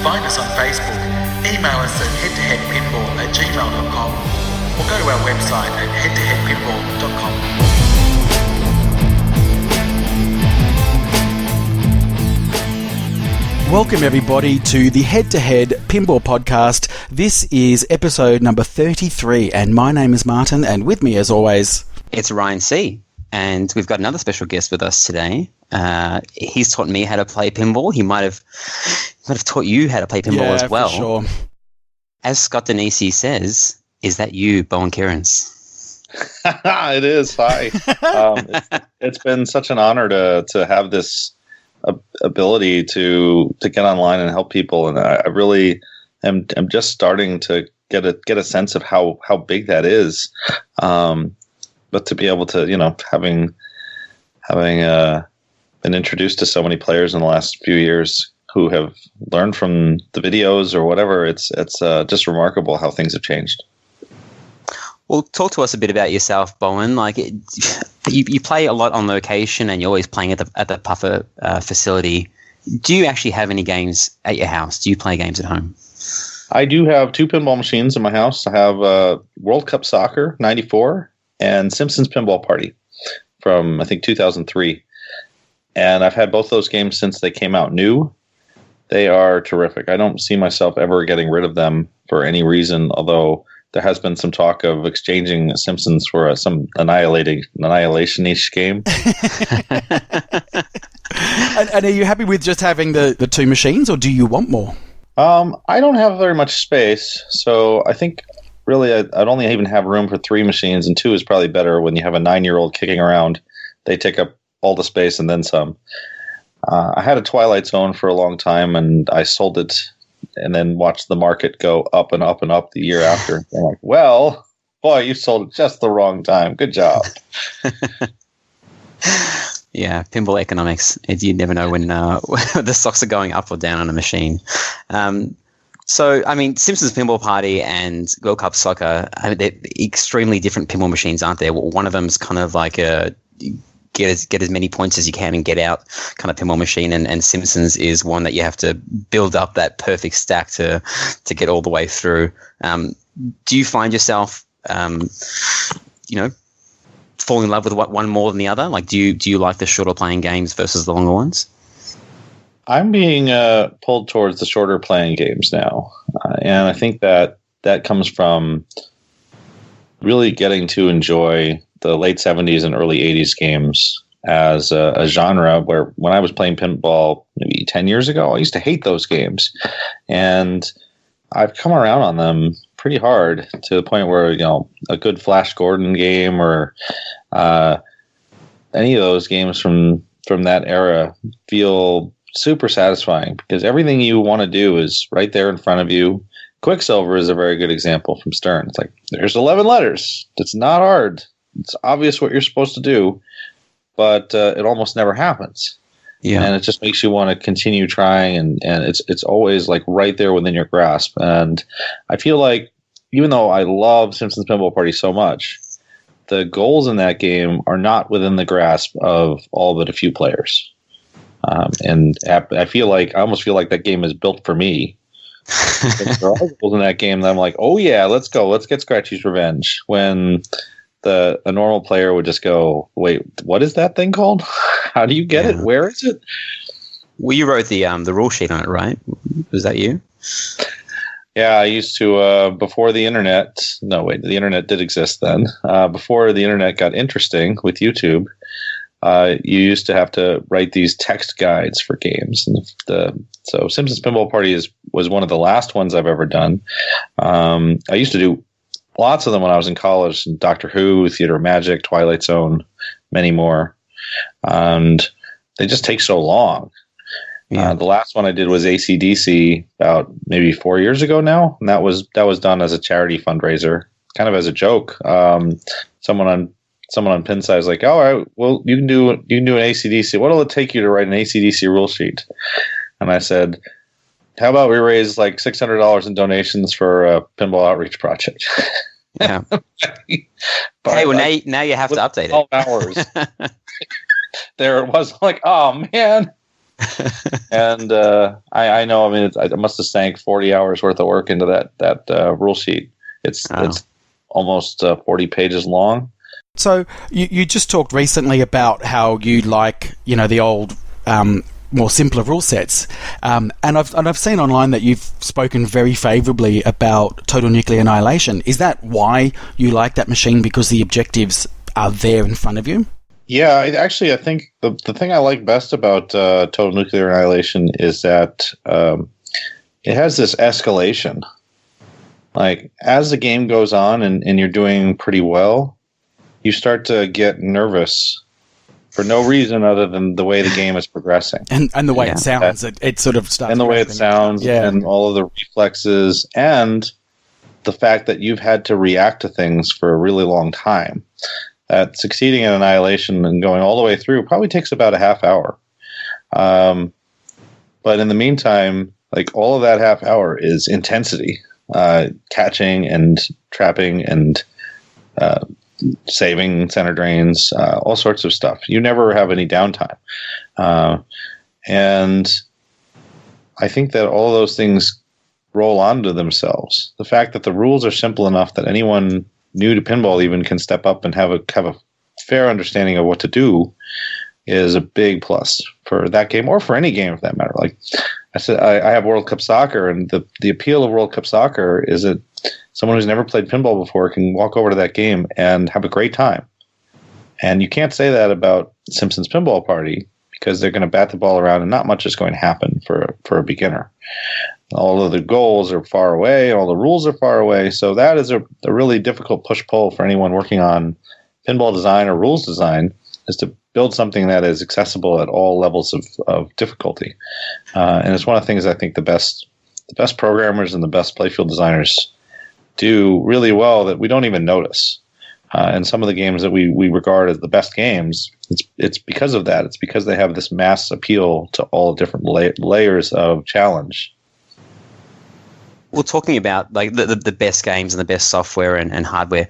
Find us on Facebook, email us at head2headpinball@gmail.com, or go to our website at head2headpinball.com. Welcome everybody to the Head2Head Pinball Podcast. This is episode number 33, and my name is Martin, and with me as always... It's Ryan C. And we've got another special guest with us today. He's taught me how to play pinball. He might have taught you how to play pinball as well. For sure. As Scott Denisi says, is that you, Bowen Kierans? It is. Hi. It's been such an honor to have this ability to get online and help people, and I really am just starting to get a sense of how big that is. But to be able to, having been introduced to so many players in the last few years who have learned from the videos or whatever, it's just remarkable how things have changed. Well, talk to us a bit about yourself, Bowen. You play a lot on location, and you're always playing at the Puffer facility. Do you actually have any games at your house? Do you play games at home? I do have 2 pinball machines in my house. I have World Cup Soccer '94 and Simpsons Pinball Party from, I think, 2003. And I've had both those games since they came out new. They are terrific. I don't see myself ever getting rid of them for any reason, although there has been some talk of exchanging Simpsons for some annihilation-ish game. And are you happy with just having the 2 machines, or do you want more? I don't have very much space, so I think really I'd only even have room for 3 machines, and 2 is probably better. When you have a 9-year-old kicking around, they take up all the space and then some. I had a Twilight Zone for a long time, and I sold it and then watched the market go up and up and up the year after. I'm like, well, boy, you sold it just the wrong time. Good job. Yeah, pinball economics. You never know when the stocks are going up or down on a machine. So, Simpsons Pinball Party and World Cup Soccer, they're extremely different pinball machines, aren't they? One of them's kind of like a get as many points as you can and get out kind of pinball machine, and Simpsons is one that you have to build up that perfect stack to get all the way through. Do you find yourself, fall in love with one more than the other? Like, do you like the shorter playing games versus the longer ones? I'm being pulled towards the shorter playing games now, and I think that comes from really getting to enjoy the late 70s and early 80s games as a genre, where when I was playing pinball maybe 10 years ago, I used to hate those games. And I've come around on them pretty hard to the point where, a good Flash Gordon game or any of those games from that era feel super satisfying, because everything you want to do is right there in front of you. Quicksilver is a very good example from Stern. It's like, there's 11 letters. It's not hard. It's obvious what you're supposed to do, but it almost never happens. Yeah. And it just makes you want to continue trying, and it's always like right there within your grasp. And I feel like, even though I love Simpsons Pinball Party so much, the goals in that game are not within the grasp of all but a few players. And I almost feel like that game is built for me. There are goals in that game that I'm like, oh yeah, let's go. Let's get Scratchy's Revenge. When a normal player would just go, wait, what is that thing called? How do you get it? Where is it? Well, you wrote the rule sheet on it, right? Was that you? Yeah, I used to, before the internet. No, wait, the internet did exist then. Before the internet got interesting with YouTube, you used to have to write these text guides for games. And so Simpsons Pinball Party was one of the last ones I've ever done. I used to do lots of them when I was in college: Doctor Who, Theater of Magic, Twilight Zone, many more. And they just take so long. Yeah. The last one I did was AC/DC about maybe 4 years ago now, and that was done as a charity fundraiser, kind of as a joke. Someone on Pinside is like, "Oh, all right, well, you can do an AC/DC. What'll it take you to write an AC/DC rule sheet?" And I said, "How about we raise like $600 in donations for a pinball outreach project?" Yeah. Hey, well, now you have to update it. 12 hours. There it was. Like, oh man. And I know. I mean, I must have sank 40 hours worth of work into that rule sheet. It's almost 40 pages long. So you just talked recently about how you like, the old, more simpler rule sets, and I've seen online that you've spoken very favourably about Total Nuclear Annihilation. Is that why you like that machine? Because the objectives are there in front of you? Yeah, I think the thing I like best about Total Nuclear Annihilation is that it has this escalation. Like, as the game goes on and you're doing pretty well, you start to get nervous for no reason other than the way the game is progressing. And the way it sounds. It sort of starts. And the way it sounds, and all of the reflexes, and the fact that you've had to react to things for a really long time. That succeeding in Annihilation and going all the way through probably takes about a half hour. But in the meantime, like, all of that half hour is intensity. Catching and trapping and saving center drains, all sorts of stuff. You never have any downtime. And I think that all those things roll onto themselves. The fact that the rules are simple enough that anyone new to pinball even can step up and have a fair understanding of what to do is a big plus for that game, or for any game for that matter. Like I said, I have World Cup Soccer, and the appeal of World Cup Soccer is that someone who's never played pinball before can walk over to that game and have a great time. And you can't say that about Simpsons Pinball Party, because they're going to bat the ball around and not much is going to happen for a beginner. All of the goals are far away, all the rules are far away, so that is a really difficult push-pull for anyone working on pinball design or rules design, is to build something that is accessible at all levels of difficulty. And it's one of the things I think the best programmers and the best playfield designers do really well that we don't even notice. And some of the games that we regard as the best games, it's because of that. It's because they have this mass appeal to all different layers of challenge. Well, talking about like the best games and the best software and hardware,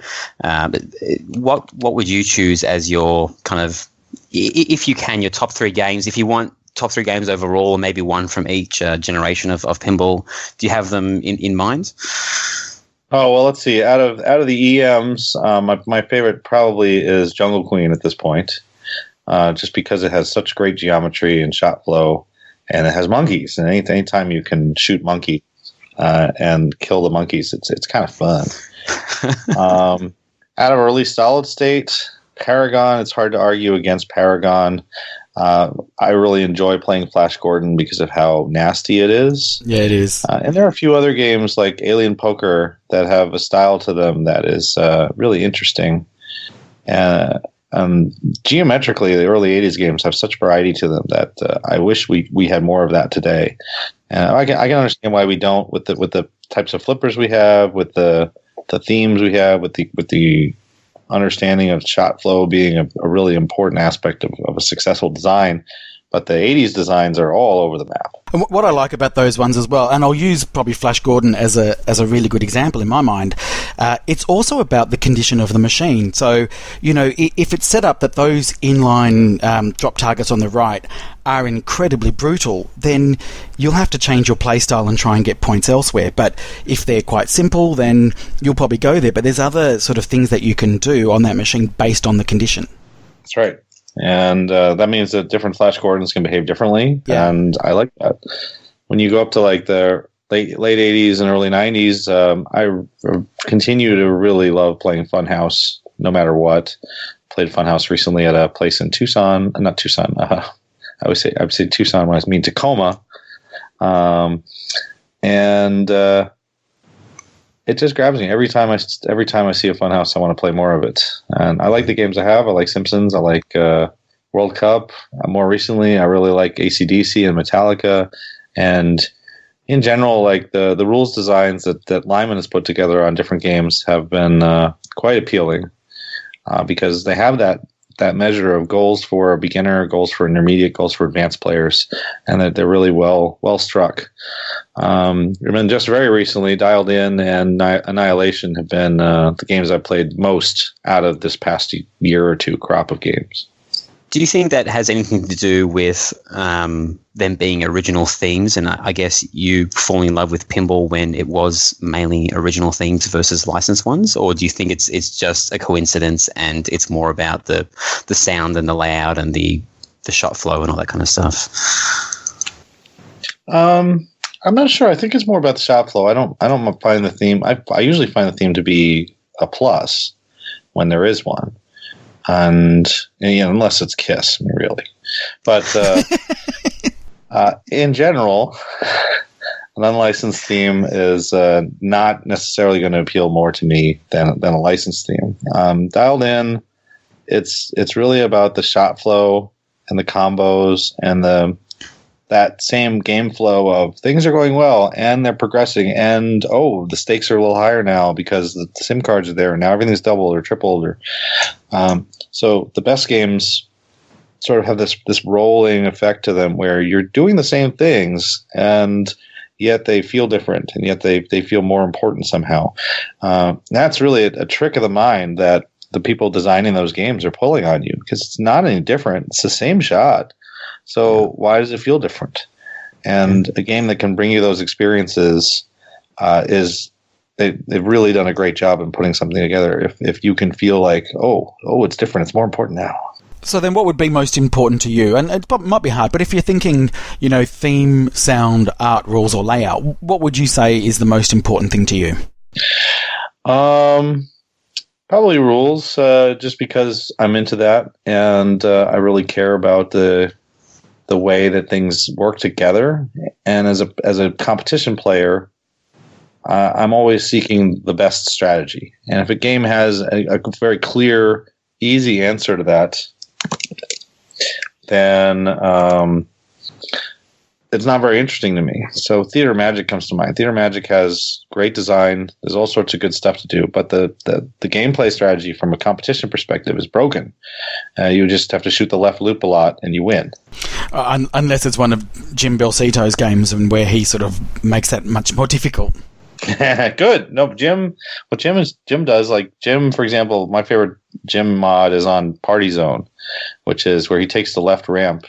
what would you choose as your kind of, if you can, your top three games? If you want top three games overall, or maybe one from each generation of pinball, do you have them in mind? Oh, well, let's see. Out of the EMs, my favorite probably is Jungle Queen at this point, just because it has such great geometry and shot flow, and it has monkeys. And anytime you can shoot monkey and kill the monkeys, it's kind of fun. Out of early solid state, Paragon, it's hard to argue against Paragon. I really enjoy playing Flash Gordon because of how nasty it is. Yeah, it is. And there are a few other games like Alien Poker that have a style to them that is really interesting. Geometrically, the early 80s games have such variety to them that I wish we had more of that today. I can understand why we don't, with the types of flippers we have, with the themes we have, with the understanding of shot flow being a really important aspect of a successful design. But the 80s designs are all over the map. And what I like about those ones as well, and I'll use probably Flash Gordon as a really good example in my mind, it's also about the condition of the machine. So, if it's set up that those inline drop targets on the right are incredibly brutal, then you'll have to change your playstyle and try and get points elsewhere. But if they're quite simple, then you'll probably go there. But there's other sort of things that you can do on that machine based on the condition. That's right. And that means that different Flash Gordons can behave differently, and I like that. When you go up to like the late 80s and early 90s, I continue to really love playing Funhouse no matter what. Played Funhouse recently at a place in Tucson. Not Tucson. I would say Tucson when I mean Tacoma. And it just grabs me every time I see a Funhouse. I want to play more of it, and I like the games I have. I like Simpsons. I like World Cup. More recently, I really like AC/DC and Metallica, and in general, like the rules designs that Lyman has put together on different games have been quite appealing because they have that measure of goals for a beginner, goals for intermediate, goals for advanced players, and that they're really well struck. And then just very recently, Dialed In and Annihilation have been the games I've played most out of this past year or two crop of games. Do you think that has anything to do with them being original themes? And I guess you falling in love with pinball when it was mainly original themes versus licensed ones? Or do you think it's just a coincidence and it's more about the sound and the layout and the shot flow and all that kind of stuff? I'm not sure. I think it's more about the shot flow. I don't find the theme. I usually find the theme to be a plus when there is one. And unless it's Kiss, really. But in general, an unlicensed theme is not necessarily going to appeal more to me than a licensed theme. Dialed in, it's really about the shot flow and the combos and that same game flow of things are going well and they're progressing and the stakes are a little higher now because the SIM cards are there and now everything's doubled or tripled so the best games sort of have this rolling effect to them where you're doing the same things and yet they feel different and yet they feel more important somehow. That's really a trick of the mind that the people designing those games are pulling on you because it's not any different. It's the same shot. So why does it feel different? And a game that can bring you those experiences they've really done a great job in putting something together. If you can feel like, it's different, it's more important now. So then what would be most important to you? And it might be hard, but if you're thinking, theme, sound, art, rules, or layout, what would you say is the most important thing to you? Probably rules, just because I'm into that and I really care about the way that things work together. And as a competition player, I'm always seeking the best strategy. And if a game has a very clear, easy answer to that, then it's not very interesting to me. So Theater Magic comes to mind. Theater Magic has great design. There's all sorts of good stuff to do. But the gameplay strategy from a competition perspective is broken. You just have to shoot the left loop a lot and you win. Unless it's one of Jim Belsito's games and where he sort of makes that much more difficult. Good. No, Jim, what Jim does, like Jim, for example, my favorite Jim mod is on Party Zone, which is where he takes the left ramp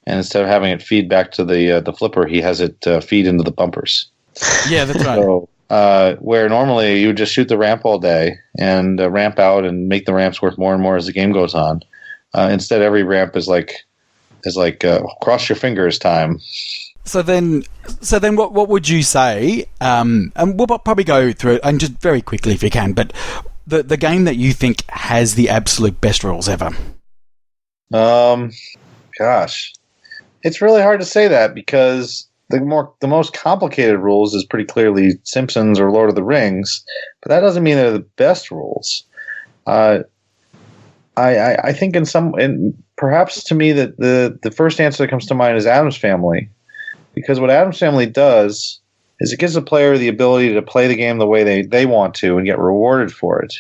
and instead of having it feed back to the flipper, he has it feed into the bumpers. Yeah, that's right. So, where normally you would just shoot the ramp all day and ramp out and make the ramps worth more and more as the game goes on. Instead, every ramp is like cross your fingers time. So then, what would you say? And we'll probably go through it, and just very quickly if you can. But the game that you think has the absolute best rules ever. Gosh, it's really hard to say that because the most complicated rules is pretty clearly Simpsons or Lord of the Rings, but that doesn't mean they're the best rules. I think perhaps to me that the first answer that comes to mind is Addams Family. Because what Addams Family does is it gives the player the ability to play the game the way they want to and get rewarded for it.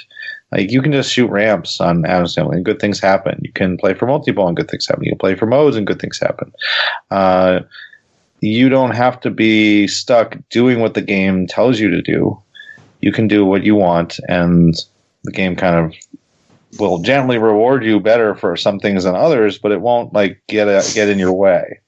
Like you can just shoot ramps on Addams Family and good things happen. You can play for multi-ball and good things happen. You can play for modes and good things happen. You don't have to be stuck doing what the game tells you to do. You can do what you want, and the game kind of will gently reward you better for some things than others, but it won't get in your way.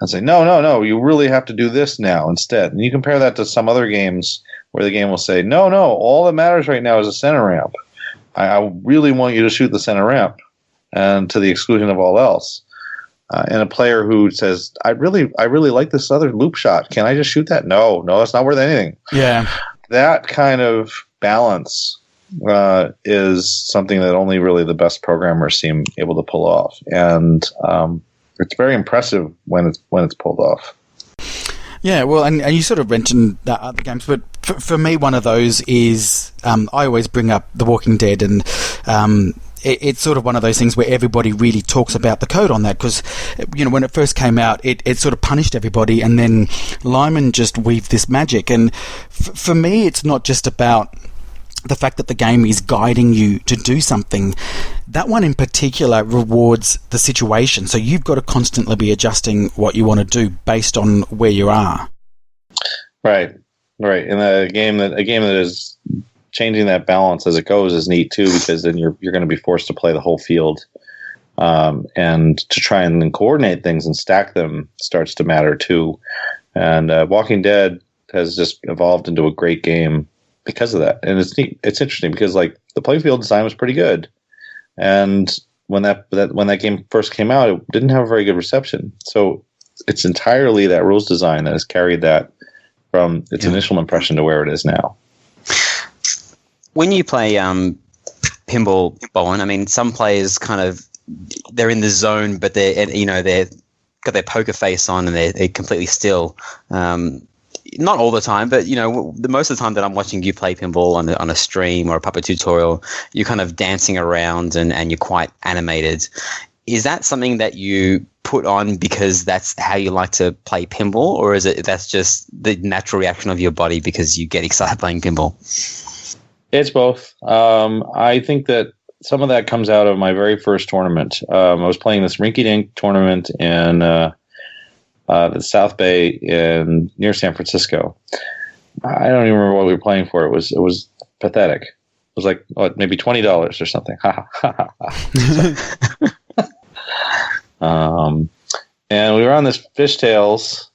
And say, no, you really have to do this now instead. And you compare that to some other games where the game will say, no, all that matters right now is a center ramp. I really want you to shoot the center ramp, and to the exclusion of all else. And a player who says, I really like this other loop shot. Can I just shoot that? No, that's not worth anything. Yeah. That kind of balance is something that only really the best programmers seem able to pull off. And it's very impressive when it's pulled off. Yeah, well, and you sort of mentioned the other games, but for me, one of those is I always bring up The Walking Dead, and it's sort of one of those things where everybody really talks about the code on that because, when it first came out, it sort of punished everybody, and then Lyman just weaved this magic. And for me, it's not just about the fact that the game is guiding you to do something. That one in particular rewards the situation. So you've got to constantly be adjusting what you want to do based on where you are. Right. And a game that is changing that balance as it goes is neat too, because then you're going to be forced to play the whole field And to try and then coordinate things and stack them starts to matter too. And Walking Dead has just evolved into a great game because of that. And it's neat. It's interesting because like the playing field design was pretty good, and when that game first came out, it didn't have a very good reception. So it's entirely that rules design that has carried that from its initial impression to where it is now. When you play pinball, Bowen, I mean, some players they're in the zone, but they're got their poker face on and they're completely still. Not all the time, but the most of the time that I'm watching you play pinball on a stream or a puppet tutorial, you're kind of dancing around and you're quite animated. Is that something that you put on because that's how you like to play pinball, or is it that's just the natural reaction of your body because you get excited playing pinball? It's both. I think that some of that comes out of my very first tournament. I was playing this rinky-dink tournament in the South Bay near San Francisco. I don't even remember what we were playing for. It was pathetic. It was like maybe $20 or something. And we were on this fishtails,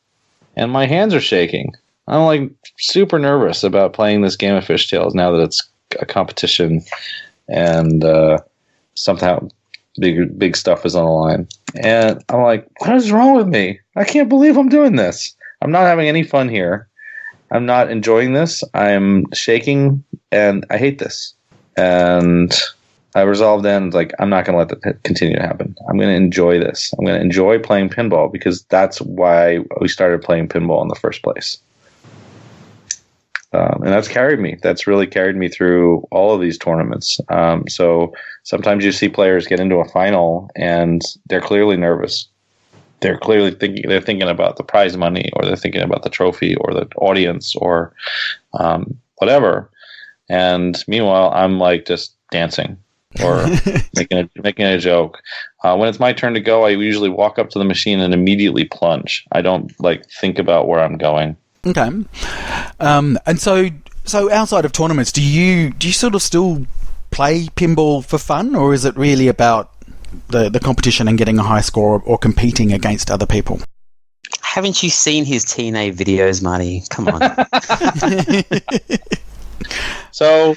and my hands are shaking. I'm like super nervous about playing this game of fishtails now that it's a competition and somehow big stuff is on the line. And I'm like, what is wrong with me? I can't believe I'm doing this. I'm not having any fun here. I'm not enjoying this. I'm shaking, and I hate this. And I resolved then, like, I'm not going to let that continue to happen. I'm going to enjoy this. I'm going to enjoy playing pinball because that's why we started playing pinball in the first place. And that's carried me. That's really carried me through all of these tournaments. So sometimes you see players get into a final and they're clearly nervous. They're clearly thinking about the prize money, or they're thinking about the trophy or the audience or whatever. And meanwhile, I'm like just dancing or making a joke. When it's my turn to go, I usually walk up to the machine and immediately plunge. I don't like think about where I'm going. Okay. And so outside of tournaments, do you sort of still play pinball for fun, or is it really about the competition and getting a high score or competing against other people? Haven't you seen his TNA videos, Marty? Come on. So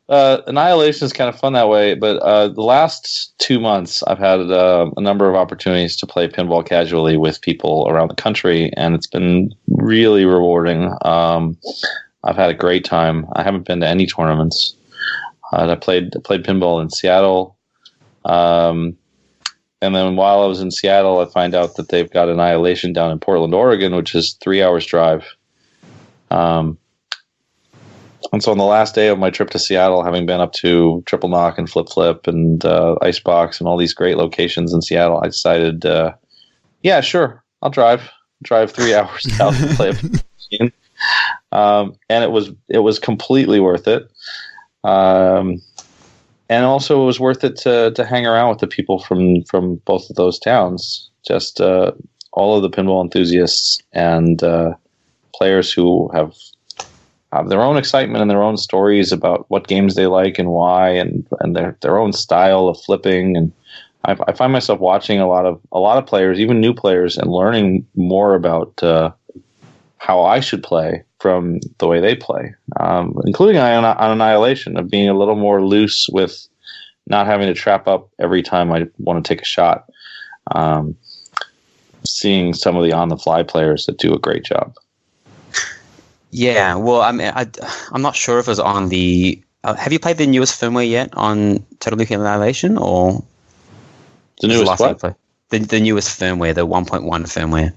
Annihilation is kind of fun that way, but the last 2 months I've had a number of opportunities to play pinball casually with people around the country, and it's been really rewarding. I've had a great time. I haven't been to any tournaments. I played pinball in Seattle, and then while I was in Seattle, I find out that they've got Annihilation down in Portland, Oregon, which is 3 hours drive. And so on the last day of my trip to Seattle, having been up to Triple Knock and Flip Flip and Icebox and all these great locations in Seattle, I decided, yeah, sure, I'll drive 3 hours out to play a machine. And it was completely worth it. And also it was worth it to hang around with the people from both of those towns, just all of the pinball enthusiasts and players who have their own excitement and their own stories about what games they like and why, and their own style of flipping. And I find myself watching a lot of players, even new players, and learning more about how I should play from the way they play, including on Annihilation, of being a little more loose with not having to trap up every time I want to take a shot. Seeing some of the on-the-fly players that do a great job. Yeah, well, I mean, I'm not sure if it was on the... have you played the newest firmware yet on Total Nuclear Annihilation, or... The newest what? The newest firmware, the 1.1 firmware.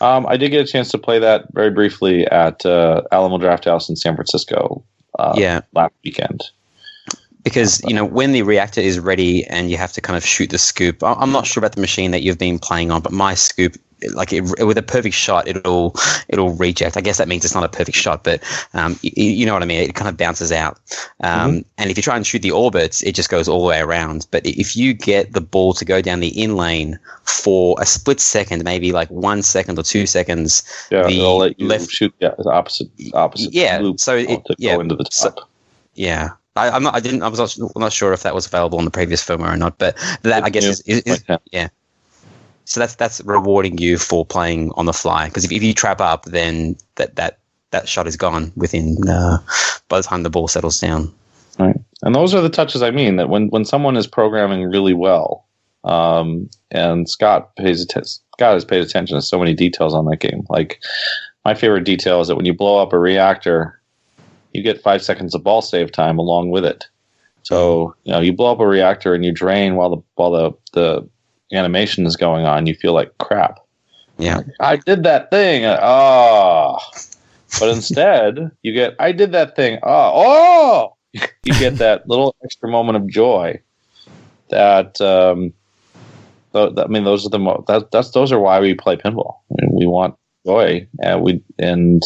I did get a chance to play that very briefly at Alamo Drafthouse in San Francisco last weekend. Because, when the reactor is ready and you have to kind of shoot the scoop, I'm not sure about the machine that you've been playing on, but my scoop, with a perfect shot, it'll reject. I guess that means it's not a perfect shot, but you know what I mean? It kind of bounces out. And if you try and shoot the orbits, it just goes all the way around. But if you get the ball to go down the in lane for a split second, maybe like 1 second or 2 seconds, it'll let you shoot the opposite yeah, loop so to go into the top. Yeah. I'm not. I didn't. I was not sure if that was available on the previous firmware or not. But that I guess is yeah. So that's rewarding you for playing on the fly, because if you trap up, then that shot is gone within by the time the ball settles down. Right, and those are the touches I mean. That when someone is programming really well, and Scott has paid attention to so many details on that game. Like, my favorite detail is that when you blow up a reactor, you get 5 seconds of ball save time along with it. So you blow up a reactor and you drain while the animation is going on. You feel like crap. Yeah, I did that thing. But instead you get I did that thing. You get that little extra moment of joy. That I mean, those are those are why we play pinball. I mean, we want joy, and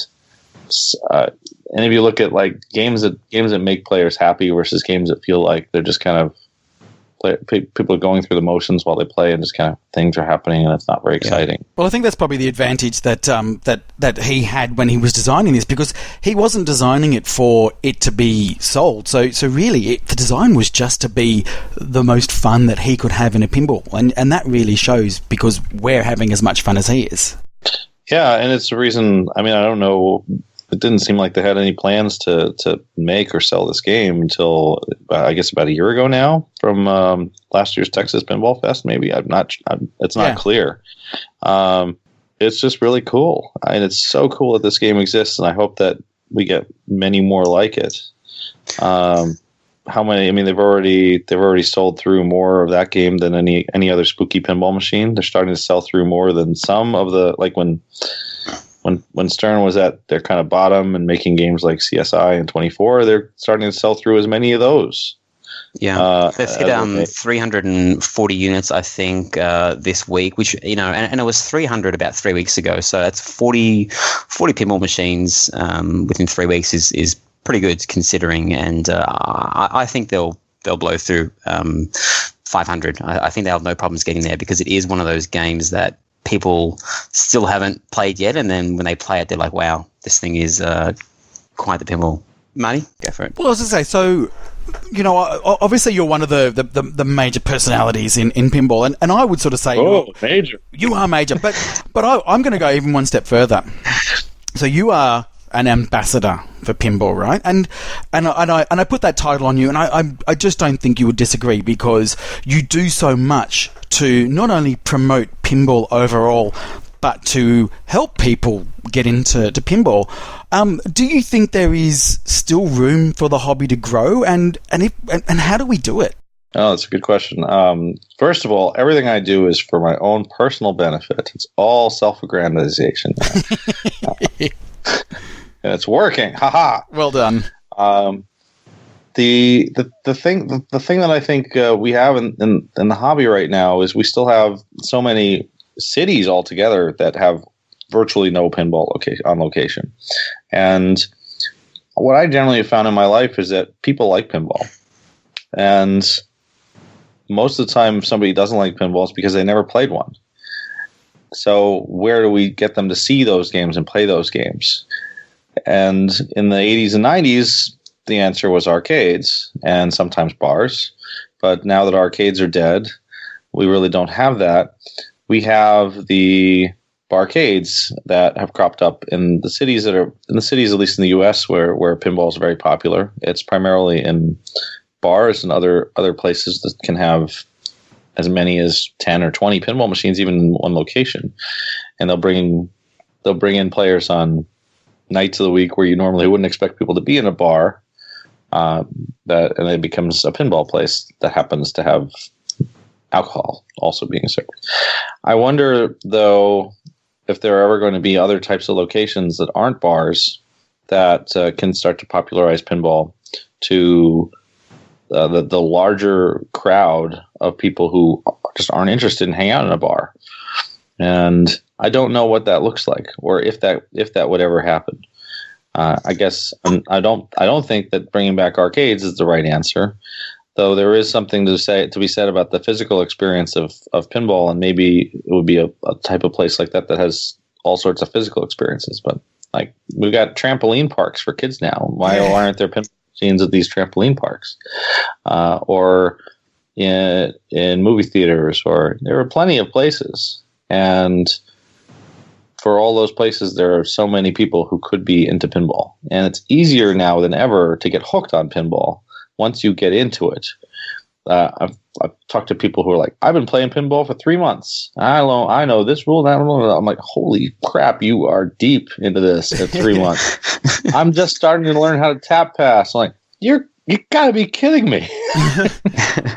if you look at like games that make players happy versus games that feel like they're just kind of people are going through the motions while they play, and just kind of things are happening, and it's not very exciting. Well, I think that's probably the advantage that that he had when he was designing this, because he wasn't designing it for it to be sold. So really, the design was just to be the most fun that he could have in a pinball, and that really shows, because we're having as much fun as he is. Yeah, and it's the reason. I mean, I don't know. It didn't seem like they had any plans to make or sell this game until I guess about a year ago now, from last year's Texas Pinball Fest. Maybe it's not clear. It's just really cool, and it's so cool that this game exists, and I hope that we get many more like it. How many? I mean, they've already sold through more of that game than any other spooky pinball machine. They're starting to sell through more than some of the, like when Stern was at their kind of bottom and making games like CSI and 24, they're starting to sell through as many of those. Yeah, they've hit 340 units, I think, this week, which, and it was 300 about 3 weeks ago. So that's 40 pinball machines within 3 weeks is pretty good considering. And I think they'll blow through 500. I think they'll have no problems getting there, because it is one of those games that people still haven't played yet, and then when they play it, they're like, wow, this thing is quite the pinball. Marty, go for it. Well, I was going to say, so, obviously you're one of the major personalities in pinball, and I would sort of say... major. You are major, but I'm going to go even one step further. So you are an ambassador for pinball, right? And I put that title on you, and I just don't think you would disagree, because you do so much to not only promote pinball overall, but to help people get into pinball. Do you think there is still room for the hobby to grow, and how do we do it? Oh, that's a good question. First of all, everything I do is for my own personal benefit. It's all self-aggrandization. And it's working. Haha. Well done. The thing that I think we have in the hobby right now is we still have so many cities altogether that have virtually no pinball on location. And what I generally have found in my life is that people like pinball. And most of the time, if somebody doesn't like pinball, it's because they never played one. So where do we get them to see those games and play those games? And in the 80s and 90s, the answer was arcades and sometimes bars. But now that arcades are dead, we really don't have that. We have the barcades that have cropped up in the cities, at least in the US, where pinball is very popular. It's primarily in bars and other places that can have as many as 10 or 20 pinball machines, even in one location. And they'll bring in players on nights of the week where you normally wouldn't expect people to be in a bar, and it becomes a pinball place that happens to have alcohol also being served. I wonder, though, if there are ever going to be other types of locations that aren't bars that can start to popularize pinball to the larger crowd of people who just aren't interested in hanging out in a bar. And I don't know what that looks like, or if that would ever happen. I guess I don't think that bringing back arcades is the right answer, though there is something to be said about the physical experience of pinball, and maybe it would be a type of place like that has all sorts of physical experiences. But like, we've got trampoline parks for kids now. Why aren't there pinball machines at these trampoline parks, or in movie theaters, or there are plenty of places. And for all those places, there are so many people who could be into pinball. And it's easier now than ever to get hooked on pinball once you get into it. I've talked to people who are like, I've been playing pinball for 3 months. I know this rule, that rule. I'm like, holy crap, you are deep into this at 3 months. I'm just starting to learn how to tap pass. I'm like, you gotta be kidding me.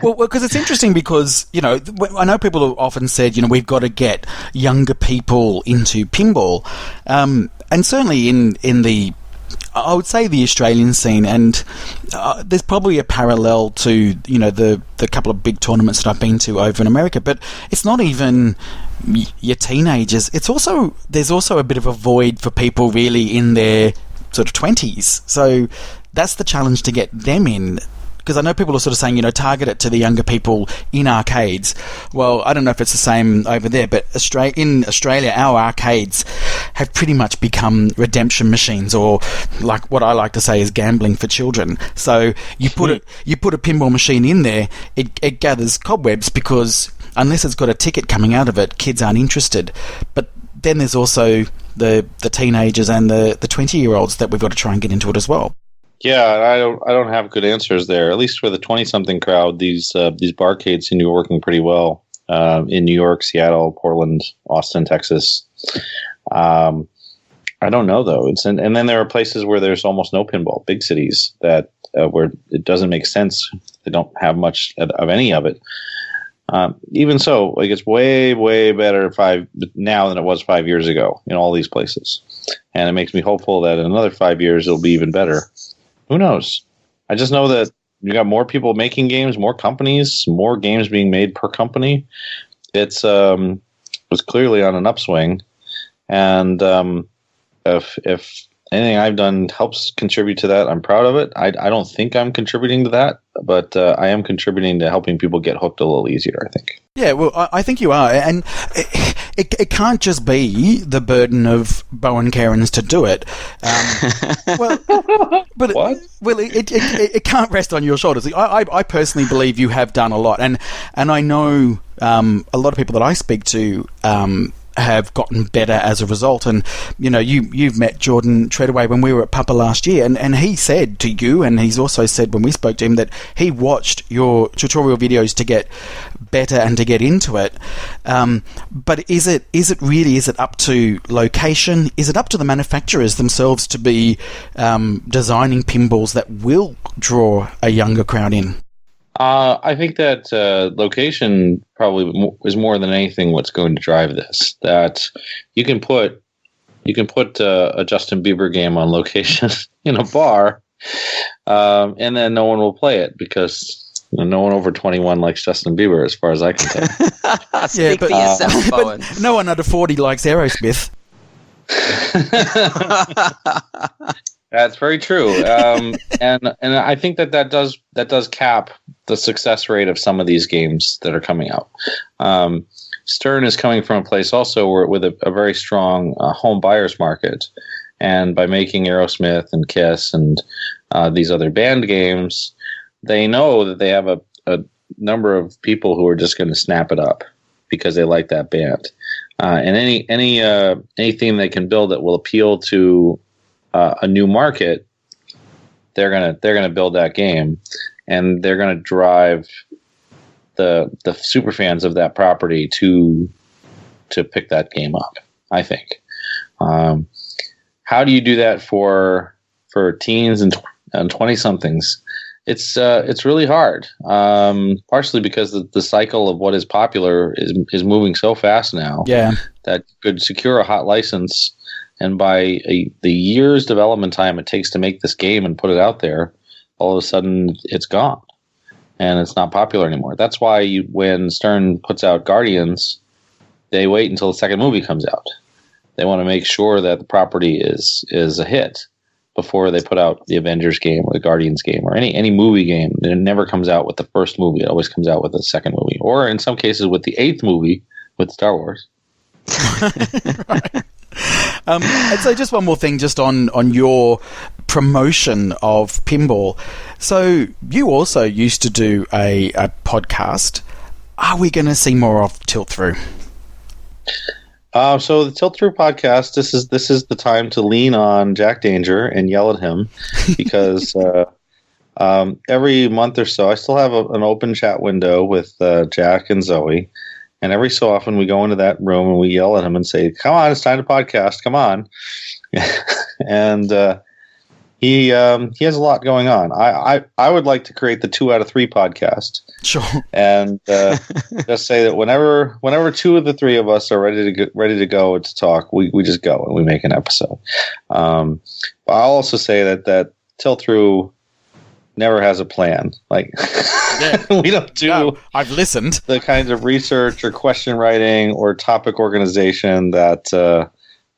Well, because it's interesting because, I know people have often said, we've got to get younger people into pinball. And certainly in the, I would say, the Australian scene, and there's probably a parallel to, the couple of big tournaments that I've been to over in America, but it's not even your teenagers. There's also a bit of a void for people really in their sort of 20s. So that's the challenge to get them in. Because I know people are sort of saying, target it to the younger people in arcades. Well, I don't know if it's the same over there, but in Australia, our arcades have pretty much become redemption machines, or like what I like to say is gambling for children. So you put a pinball machine in there, it gathers cobwebs, because unless it's got a ticket coming out of it, kids aren't interested. But then there's also the teenagers and the 20-year-olds that we've got to try and get into it as well. Yeah, I don't have good answers there. At least for the 20-something crowd, these barcades seem to be working pretty well in New York, Seattle, Portland, Austin, Texas. I don't know though. And then there are places where there's almost no pinball. Big cities that where it doesn't make sense. They don't have much of any of it. Even so, like, it's way, way better now than it was 5 years ago in all these places. And it makes me hopeful that in another 5 years it'll be even better. Who knows? I just know that you got more people making games, more companies, more games being made per company. It was clearly on an upswing. And if anything I've done helps contribute to that, I'm proud of it. I don't think I'm contributing to that, but I am contributing to helping people get hooked a little easier, I think. Yeah, well, I think you are. And it can't just be the burden of Bowen Cairns to do it. But what? It can't rest on your shoulders. I personally believe you have done a lot. And I know a lot of people that I speak to have gotten better as a result. And you've met Jordan Treadaway when we were at Papa last year, and he said to you, and he's also said when we spoke to him, that he watched your tutorial videos to get better and to get into it. But is it up to location? Is it up to the manufacturers themselves to be designing pinballs that will draw a younger crowd in? I think that location probably is more than anything what's going to drive this. That you can put a Justin Bieber game on location in a bar, and then no one will play it because no one over 21 likes Justin Bieber, as far as I can tell. Speak for yourself, Bowen. But no one under 40 likes Aerosmith. That's very true, and I think that does cap the success rate of some of these games that are coming out. Stern is coming from a place also with a very strong home buyers market, and by making Aerosmith and Kiss and these other band games, they know that they have a number of people who are just going to snap it up because they like that band, and anything they can build that will appeal to a new market, they're gonna build that game, and they're gonna drive the super fans of that property to pick that game up, I think. How do you do that for teens and 20-somethings? It's really hard. Partially because the cycle of what is popular is moving so fast now. Yeah, that you could secure a hot license, and by the year's development time it takes to make this game and put it out there, all of a sudden it's gone and it's not popular anymore. That's why when Stern puts out Guardians, they wait until the second movie comes out. They want to make sure that the property is a hit before they put out the Avengers game or the Guardians game or any movie game. It never comes out with the first movie. It always comes out with the second movie, or in some cases with the 8th movie with Star Wars. Right. And so just one more thing just on your promotion of pinball. So you also used to do a podcast. Are we going to see more of Tilt Through? So the Tilt Through podcast, this is the time to lean on Jack Danger and yell at him because every month or so I still have an open chat window with Jack and Zoe. And every so often we go into that room and we yell at him and say, come on, it's time to podcast. Come on. And he has a lot going on. I would like to create the 2 out of 3 podcast. Sure. And just say that whenever 2 of the 3 of us are ready to go to talk, we just go and we make an episode. But I'll also say that Tilt Through never has a plan. Like we don't do. No, I've listened. The kinds of research or question writing or topic organization that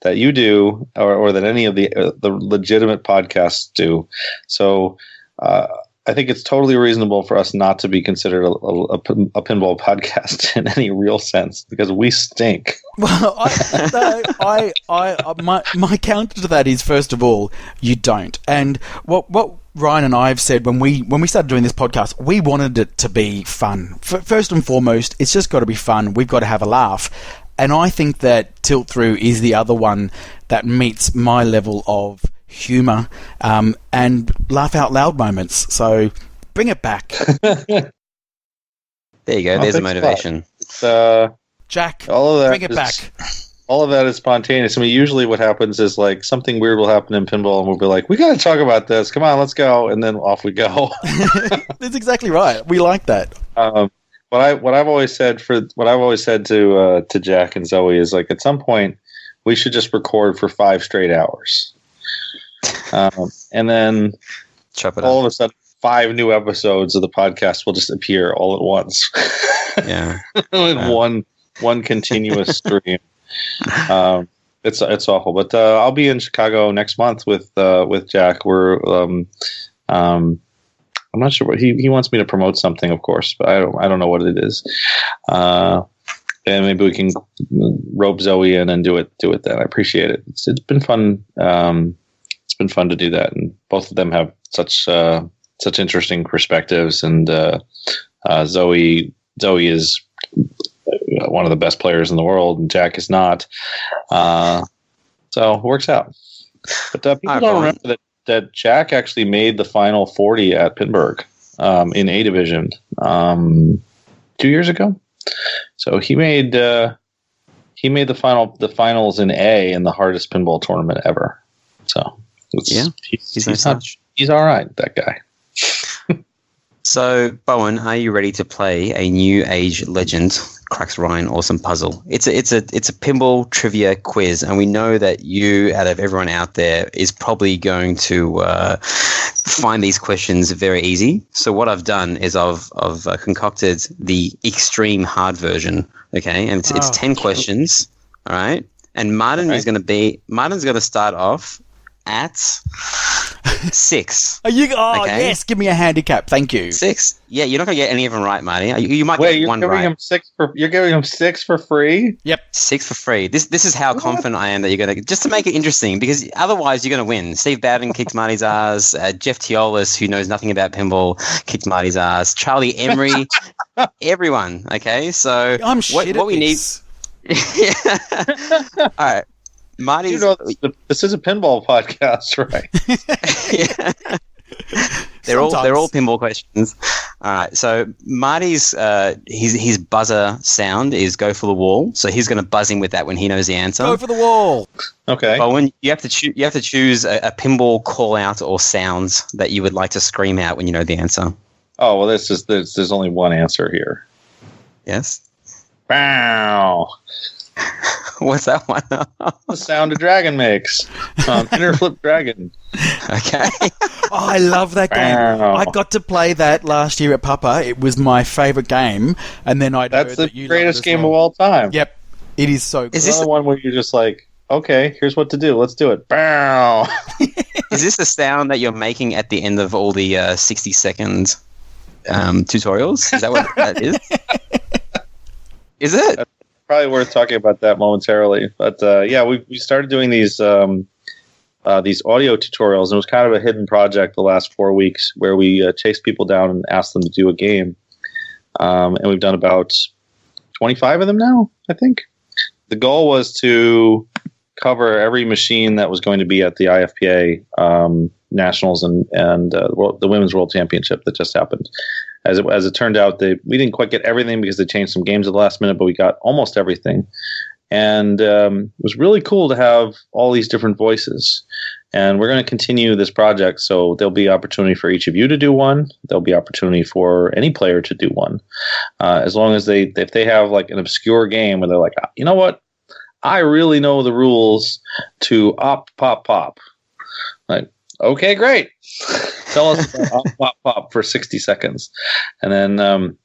you do, or that any of the legitimate podcasts do. So I think it's totally reasonable for us not to be considered a pinball podcast in any real sense because we stink. Well, my counter to that is, first of all, you don't. And what Ryan and I have said when we started doing this podcast, we wanted it to be fun. First and foremost, it's just got to be fun. We've got to have a laugh. And I think that Tilt Through is the other one that meets my level of humour and laugh out loud moments. So bring it back. There you go. There's a motivation. Jack, all of that bring it back. All of that is spontaneous. I mean, usually what happens is like something weird will happen in pinball and we'll be like, we got to talk about this. Come on, let's go. And then off we go. That's exactly right. We like that. What I've always said to Jack and Zoe is like, at some point we should just record for 5 straight hours. And then all of a sudden 5 new episodes of the podcast will just appear all at once. Yeah. One continuous stream. It's awful, but I'll be in Chicago next month with Jack. We're I'm not sure what he wants me to promote something, of course, but I don't know what it is. And maybe we can rope Zoe in and do it then. I appreciate it. It's been fun. It's been fun to do that, and both of them have such interesting perspectives. And Zoe is one of the best players in the world, and Jack is not. So it works out. But people don't remember that Jack actually made the final 40 at Pinburg in A division 2 years ago. So he made the finals in A in the hardest pinball tournament ever. So he's all right, that guy. So, Bowen, are you ready to play a new age legend, Cracks Ryan Awesome Puzzle? It's a pinball trivia quiz, and we know that you, out of everyone out there, is probably going to find these questions very easy. So what I've done is I've concocted the extreme hard version, okay? And it's 10 questions, all right? And Martin is going to start off at 6. Okay? Yes, give me a handicap. Thank you. 6? Yeah, you're not going to get any of them right, Marty. You might get one right. You're giving him 6 for free? Yep. 6 for free. This is how confident I am that you're going to... Just to make it interesting, because otherwise you're going to win. Steve Bowden kicked Marty's ass. Jeff Teolis, who knows nothing about pinball, kicked Marty's ass. Charlie Emery. Everyone, okay? So I'm shit what we need... Yeah. All right. Marty's, this is a pinball podcast, right? Yeah. They're all pinball questions. All right. So Marty's his buzzer sound is "go for the wall." So he's going to buzz in with that when he knows the answer. Go for the wall. Okay. But when you have to choose a pinball call out or sounds that you would like to scream out when you know the answer. Oh well, there's only one answer here. Yes. Wow. What's that one? The sound a dragon makes. Inner flip dragon. Okay. I love that game. Wow. I got to play that last year at Papa. It was my favourite game. And then That's the greatest game of all time. Yep. It is so good. Is this the one where you're just like, okay, here's what to do. Let's do it. Bow. Is this the sound that you're making at the end of all the 60-second tutorials? Is that what that is? Is it? probably worth talking about that momentarily. But yeah, we started doing these audio tutorials, and it was kind of a hidden project the last 4 weeks where we chased people down and asked them to do a game. And we've done about 25 of them now, I think. The goal was to cover every machine that was going to be at the IFPA Nationals and the Women's World Championship that just happened. As it turned out, we didn't quite get everything because they changed some games at the last minute, but we got almost everything. And it was really cool to have all these different voices. And we're going to continue this project, so there'll be opportunity for each of you to do one. There'll be opportunity for any player to do one, as long as if they have like an obscure game where they're like, you know what, I really know the rules to op pop pop. Like, okay, great. Tell us about op pop pop for 60 seconds, and then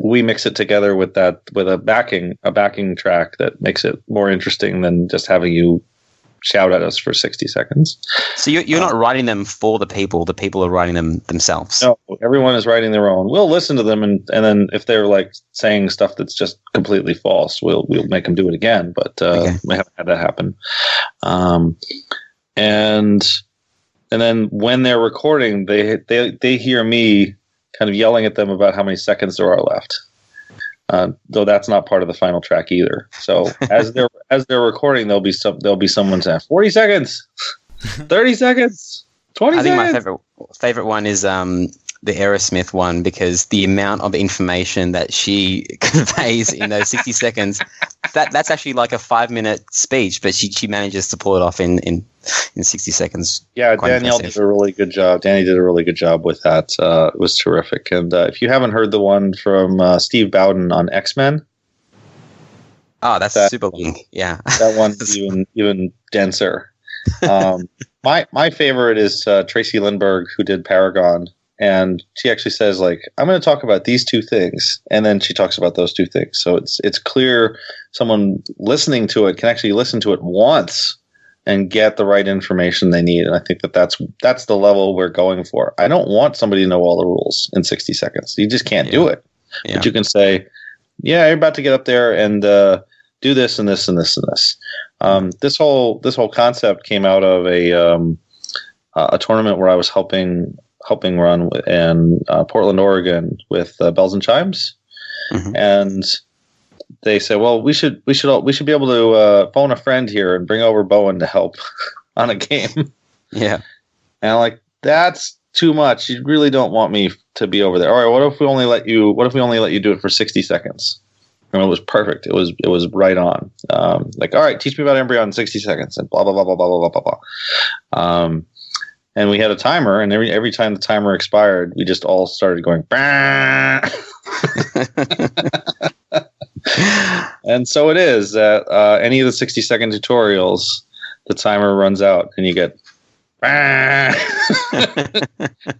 we mix it together with a backing track that makes it more interesting than just having you shout at us for 60 seconds. So you're not writing them for the people are writing them themselves. No, everyone is writing their own. We'll listen to them, and then if they're like saying stuff that's just completely false, we'll make them do it again, but we haven't had that happen. And then when they're recording, they hear me kind of yelling at them about how many seconds there are left. Though that's not part of the final track either. So as they're recording, there'll be someone saying 40 seconds, 30 seconds, 20 seconds. I think my favorite one is the Aerosmith one, because the amount of information that she conveys in those 60 seconds, that's actually like a 5-minute speech, but she manages to pull it off in 60 seconds. Yeah, Danielle did a really good job. Danny did a really good job with that. It was terrific. And if you haven't heard the one from Steve Bowden on X-Men. Oh, that's super long. Yeah. That one's even denser. My favorite is Tracy Lindbergh, who did Paragon. And she actually says, like, I'm going to talk about these two things. And then she talks about those two things. So it's clear someone listening to it can actually listen to it once and get the right information they need. And I think that's the level we're going for. I don't want somebody to know all the rules in 60 seconds. You just can't do it. Yeah. But you can say, yeah, you're about to get up there and do this and this and this and this. This whole concept came out of a tournament where I was helping run in Portland, Oregon, with Bells and Chimes, and they said, "Well, we should be able to phone a friend here and bring over Bowen to help on a game." Yeah, and I'm like, that's too much. You really don't want me to be over there. All right, what if we only let you do it for 60 seconds? And it was perfect. It was right on. Like, all right, teach me about Embryon in 60 seconds, and blah blah blah blah blah blah blah blah. And we had a timer, and every time the timer expired, we just all started going, bah! And so it is that any of the 60-second tutorials, the timer runs out, and you get, bah!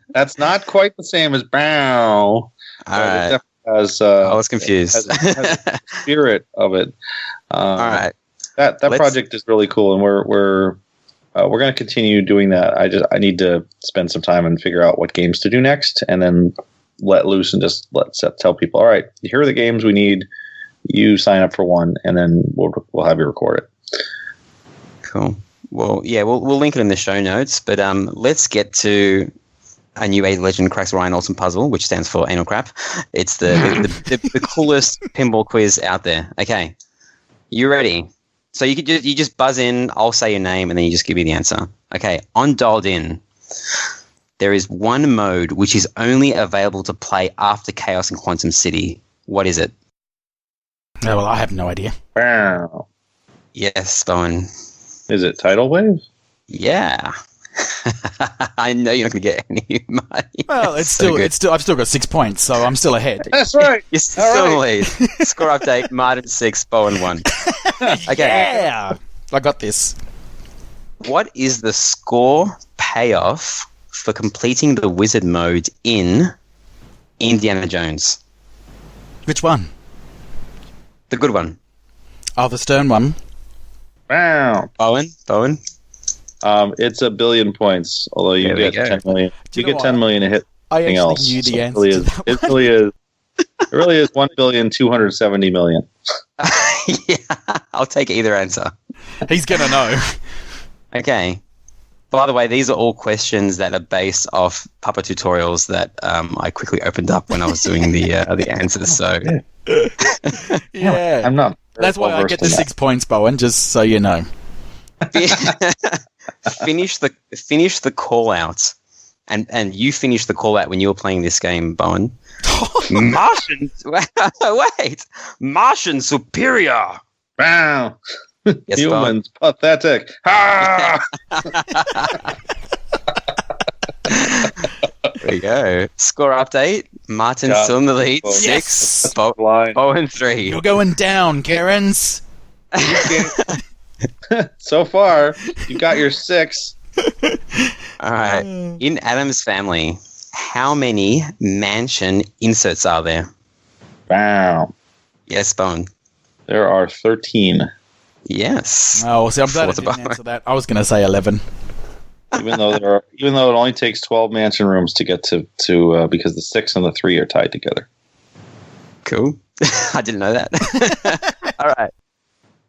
That's not quite the same as bow. All right. I was confused. Has the spirit of it. All right. That project is really cool, and we're going to continue doing that. I need to spend some time and figure out what games to do next, and then let loose and just tell people, all right, here are the games we need. You sign up for one, and then we'll have you record it. Cool. Well, yeah, we'll link it in the show notes, but let's get to a new age legend cracks Ryan Olsen puzzle, which stands for anal crap. It's the coolest pinball quiz out there. Okay, you ready? So you just buzz in, I'll say your name, and then you just give me the answer. Okay, on Dialed In, there is one mode which is only available to play after Chaos and Quantum City. What is it? Oh, well, I have no idea. Wow. Yes, Bowen. Is it Tidal Wave? Yeah. I know you're not going to get any money. Well, I've still got 6 points, so I'm still ahead. That's right. You're still in the lead. Score update: Martin 6, Bowen 1. Okay. Yeah, I got this. What is the score payoff for completing the wizard mode in Indiana Jones? Which one? The good one. Oh, the Stern one. Wow. Bowen. It's 1 billion points, although you get 10 million. You get 10 million to hit anything else. I actually knew the answer to that one. It really is 1,270,000,000. Yeah, I'll take either answer. He's going to know. Okay. By the way, these are all questions that are based off Papa tutorials that I quickly opened up when I was doing the answers. So, Yeah. I'm not. That's why I get the 6 points, Bowen, just so you know. finish the call out, and you finished the call out when you were playing this game, Bowen. Martian, wait, Martian superior. Wow. Yes, Humans pathetic. Ah! There you go. Score update. Martin still in the lead. Yes. 6. Line. Bowen 3. You're going down, Karens. So far, you got your 6. All right. In Adam's family, how many mansion inserts are there? Wow. Yes, Bowen. There are 13. Yes. Oh, see, I'm glad I didn't answer that. I was going to say 11. Even though it only takes 12 mansion rooms to get to because the 6 and the 3 are tied together. Cool. I didn't know that. All right.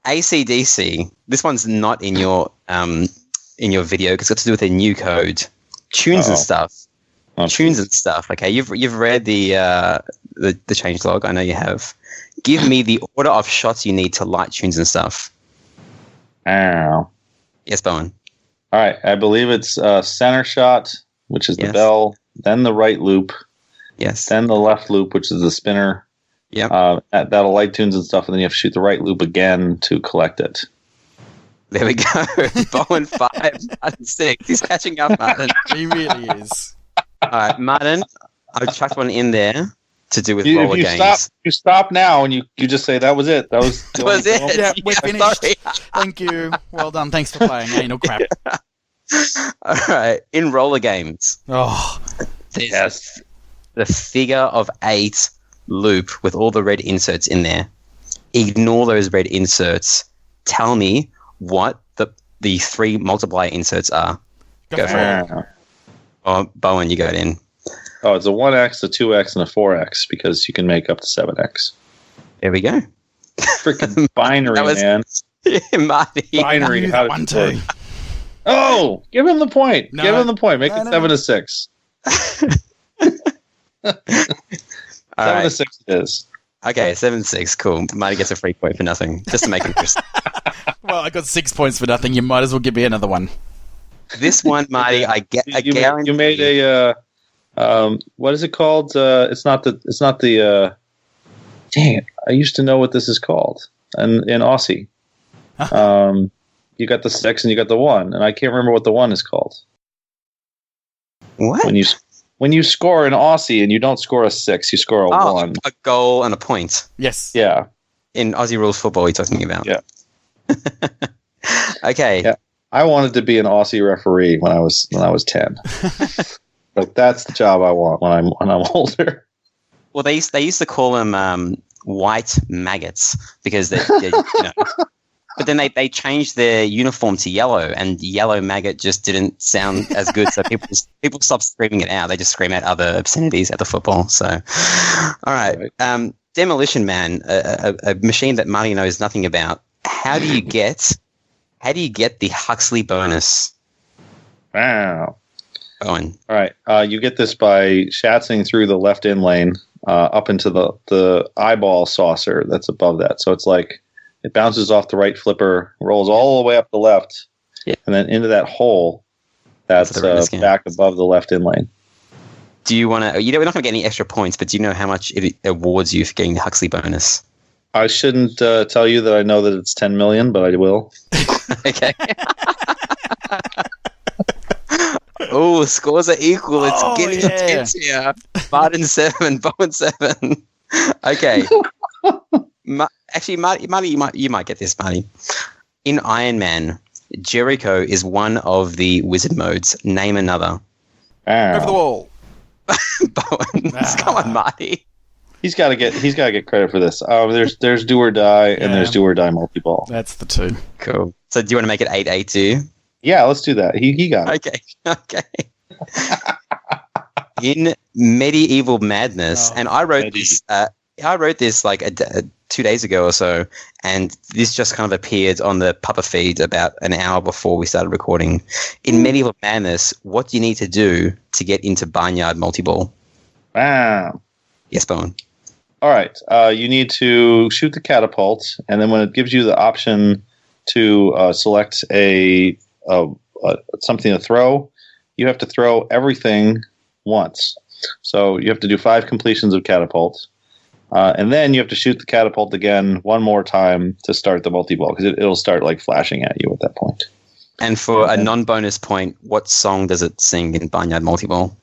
AC/DC. This one's not in your video because it's got to do with a new code, tunes and stuff. Oh, Tunes and stuff. Okay, you've read the changelog. I know you have. Give me the order of shots you need to light tunes and stuff. Ow. Yes, Bowen. All right. I believe it's center shot, which is the bell, then the right loop, Yes. then the left loop, which is the spinner. Yep. That'll light tunes and stuff, and then you have to shoot the right loop again to collect it. There we go. Bowen 5, Martin 6. He's catching up, Martin. He really is. All right, Martin. I've chucked one in there to do with roller games. You stop now, and you just say that was it. That was That was it. Yeah, we're finished. Sorry. Thank you. Well done. Thanks for playing. Anal crap. All right. In roller games, Oh, there's the figure of 8 loop with all the red inserts in there. Ignore those red inserts. Tell me what the 3 multiplier inserts are. Go for it. Oh, Bowen, you got in. Oh, it's a 1x, a 2x, and a 4x because you can make up to 7x. There we go. Freaking binary, man. Marty. Binary. How one did you too. play? Oh, give him the point. No. Give him the point. Make No, it no, 7 no. to 6. All 7 to right. 6 it is. Okay, 7-6. Cool. Marty gets a free point for nothing, just to make it interesting. Well, I got 6 points for nothing. You might as well give me another one. This one, Marty, I guarantee. You made a what is it called? It's not the. Dang it! I used to know what this is called, in Aussie. You got the 6 and you got the 1, and I can't remember what the 1 is called. What? When you score in Aussie and you don't score a 6, you score a 1. A goal and a point. Yes. Yeah. In Aussie rules football, you're talking about. Yeah. Okay. Yeah. I wanted to be an Aussie referee when I was 10. Like that's the job I want when I'm older. Well, they used to call them white maggots because they but then they changed their uniform to yellow, and yellow maggot just didn't sound as good, so people stopped screaming it out. They just scream out other obscenities at the football. So, all right. Demolition Man, a machine that Marty knows nothing about. How do you get the Huxley bonus? Wow. Owen. All right. You get this by shatzing through the left in lane up into the eyeball saucer that's above that. So it's like it bounces off the right flipper, rolls all the way up the left, and then into that hole that's back above the left in lane. Do you want to? We're not going to get any extra points, but do you know how much it awards you for getting the Huxley bonus? I shouldn't tell you that I know that it's 10 million, but I will. Okay. Oh, scores are equal. It's getting intense here. Martin 7, Bowen 7. Okay. Actually, Marty, you might get this, Marty. In Iron Man, Jericho is one of the wizard modes. Name another. Over the wall. Bowen. Come on, Marty. He's got to get credit for this. There's do or die and there's do or die multi-ball. That's the 2. Cool. So do you want to make it 8-8 too? Yeah, let's do that. He got it. Okay. In Medieval Madness, and I wrote this. I wrote this like 2 days ago or so, and this just kind of appeared on the Pupper feed about an hour before we started recording. In Medieval Madness, what do you need to do to get into Barnyard Multi-Ball? Wow. Yes, Bowen. All right. You need to shoot the catapult, and then when it gives you the option to select something to throw, you have to throw everything once. So you have to do 5 completions of catapult. And then you have to shoot the catapult again one more time to start the multi-ball, because it'll start like flashing at you at that point. And for a non-bonus point, what song does it sing in Barnyard Multi-Ball?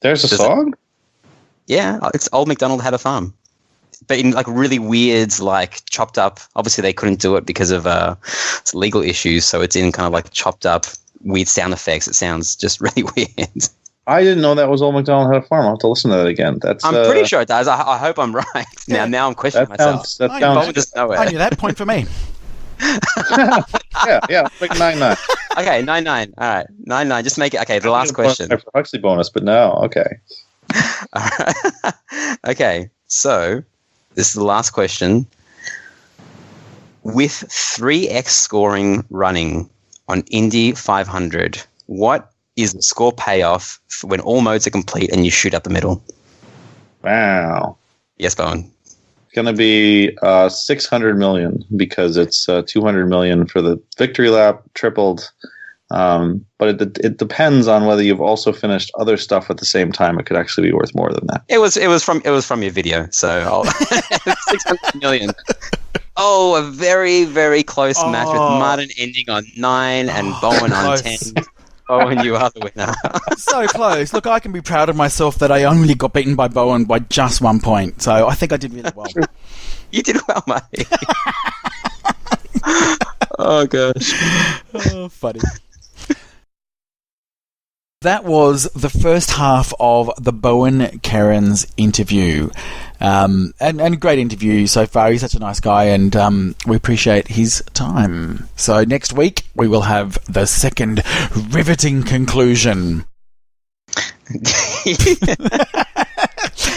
There's a song? Yeah, it's Old MacDonald Had a Farm. But in like really weird, like chopped up. Obviously, they couldn't do it because of legal issues. So it's in kind of like chopped up, weird sound effects. It sounds just really weird. I didn't know that was Old MacDonald Had a Farm. I'll have to listen to that again. I'm pretty sure it does. I hope I'm right. Yeah. Now I'm questioning myself. I knew that. Point for me. yeah. Like 9-9. Okay, 9-9. All right, 9-9. Just make it. Okay, the last question. Huxley bonus, but no. Okay. All right. Okay, so this is the last question. With 3x scoring running on Indy 500, what is the score payoff for when all modes are complete and you shoot up the middle? Wow. Yes, Bowen. It's going to be 600 million, because it's 200 million for the victory lap, tripled. But it depends on whether you've also finished other stuff at the same time. It could actually be worth more than that. It was from your video, so 600 million. Oh, a very, very close match with Martin ending on 9 and Bowen on 10. Bowen, you are the winner. So close. Look, I can be proud of myself that I only got beaten by Bowen by just 1 point. So I think I did really well. You did well, mate. Oh, gosh. Oh, funny. That was the first half of the Bowen Kerins interview. And great interview so far. He's such a nice guy, and we appreciate his time. So next week we will have the second riveting conclusion.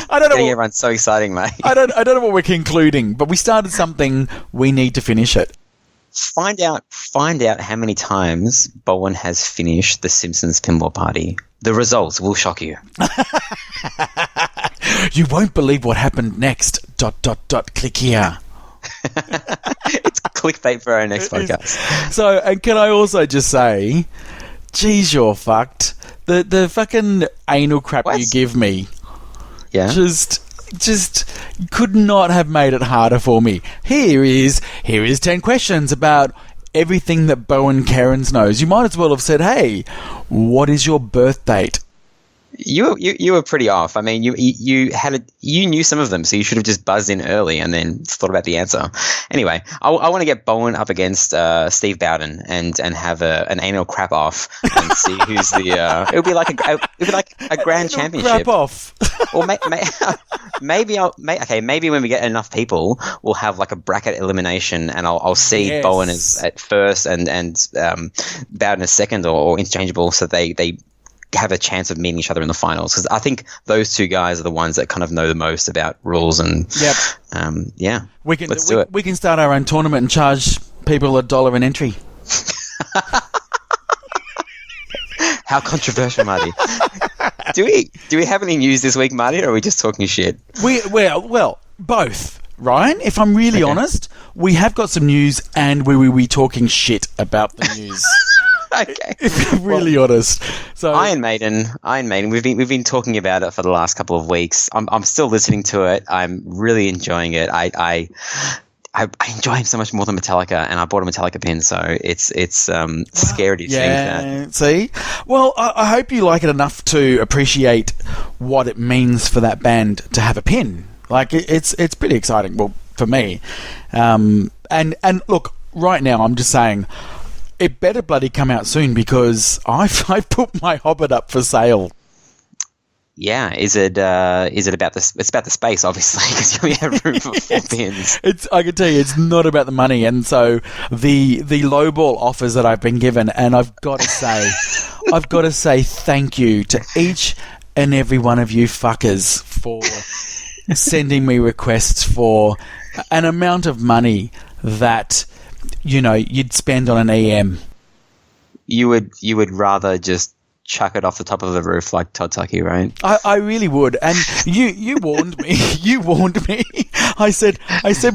I don't know. Everyone's so exciting, mate. I don't know what we're concluding, but we started something. We need to finish it. Find out how many times Bowen has finished the Simpsons Pinball Party. The results will shock you. You won't believe what happened next. ... Click here. It's clickbait for our next podcast. So, and can I also just say, geez, you're fucked. The fucking anal crap you give me. Yeah. Just could not have made it harder for me. Here is 10 questions about everything that Bowen Kerins knows. You might as well have said, hey, what is your birth date? You were pretty off. I mean, you knew some of them, so you should have just buzzed in early and then thought about the answer. Anyway, I want to get Bowen up against Steve Bowden and have an anal crap off and see who's the. It would be like a grand championship. Crap off. Or maybe when we get enough people, we'll have like a bracket elimination, and I'll seed Bowen as at first and Bowden as second or interchangeable, so they have a chance of meeting each other in the finals, because I think those two guys are the ones that kind of know the most about rules and let's do it. We can start our own tournament and charge people $1 an entry. How controversial, Marty. Do we have any news this week, Marty, or are we just talking shit? Well, both. Ryan, if I'm really honest, we have got some news, and we will be talking shit about the news. Okay. If I'm really honest. So Iron Maiden. We've been talking about it for the last couple of weeks. I'm still listening to it. I'm really enjoying it. I enjoy him so much more than Metallica, and I bought a Metallica pin, so it's scary to think that. See? Well, I hope you like it enough to appreciate what it means for that band to have a pin. Like, it's pretty exciting. Well, for me. And look, right now I'm just saying, it better bloody come out soon, because I've put my Hobbit up for sale. Yeah, is it about the? It's about the space, obviously, because you only have room for 4 pins. I can tell you, it's not about the money, and so the lowball offers that I've been given, and I've got to say thank you to each and every one of you fuckers for sending me requests for an amount of money that, you'd spend on an EM. You would rather just chuck it off the top of the roof like Todd Tucky, right? I really would. And you warned me. You warned me. I said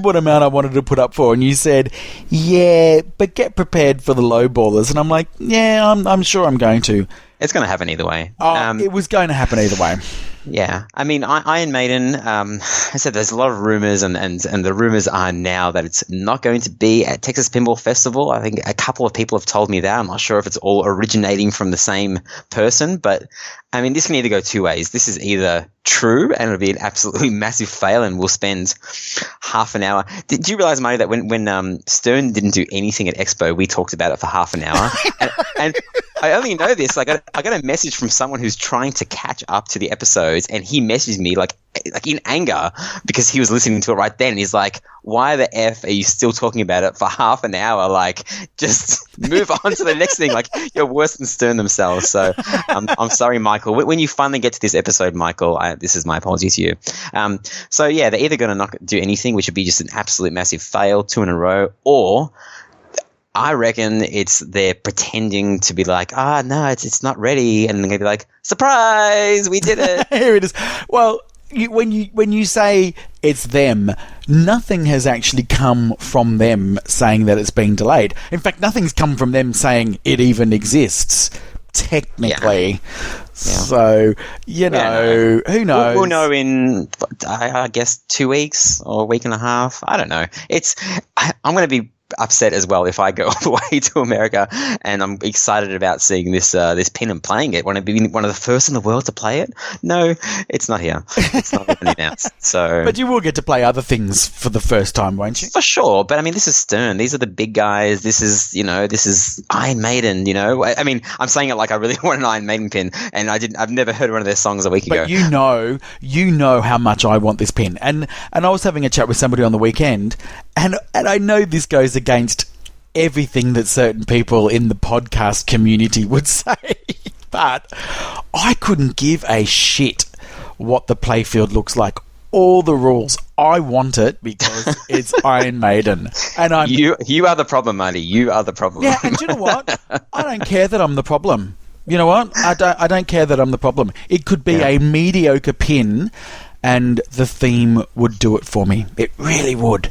what amount I wanted to put up for, and you said, yeah, but get prepared for the low ballers. And I'm like, yeah, I'm sure I'm going to. It's going to happen either way. It was going to happen either way. Yeah. I mean, Iron Maiden, I said there's a lot of rumors, and the rumors are now that it's not going to be at Texas Pinball Festival. I think a couple of people have told me that. I'm not sure if it's all originating from the same person, but I mean, this can either go two ways. This is either true and it'll be an absolutely massive fail and we'll spend half an hour. Did you realize, Marty, that when Stern didn't do anything at Expo, we talked about it for half an hour? and I only know this. I got a message from someone who's trying to catch up to the episodes, and he messaged me like in anger because he was listening to it right then. He's like, why the F are you still talking about it for half an hour? Like, just move on to the next thing. Like, you're worse than Stern themselves. So I'm sorry, Michael. When you finally get to this episode, Michael, this is my apology to you. So, yeah, they're either going to not do anything, which would be just an absolute massive fail, 2 in a row, or I reckon they're pretending to be like, no, it's not ready. And they're going to be like, surprise, we did it. Here it is. Well, when you say it's them, nothing has actually come from them saying that it's been delayed. In fact, nothing's come from them saying it even exists, technically. Yeah. So, who knows? We'll know in, I guess, 2 weeks or a week and a half. I don't know. I'm going to be upset as well if I go all the way to America, and I'm excited about seeing this pin and playing it. Want to be one of the first in the world to play it? No, it's not here. It's not even announced. So, but you will get to play other things for the first time, won't you? For sure. But I mean, this is Stern. These are the big guys. This is Iron Maiden. I mean, I'm saying it like I really want an Iron Maiden pin, and I've never heard one of their songs a week ago. But you know how much I want this pin, and I was having a chat with somebody on the weekend, and I know this goes against everything that certain people in the podcast community would say, but I couldn't give a shit what the playfield looks like. All the rules. I want it because it's Iron Maiden. And you are the problem, Marty. You are the problem. Yeah, and do you know what? I don't care that I'm the problem. You know what? I don't care that I'm the problem. It could be a mediocre pin and the theme would do it for me. It really would.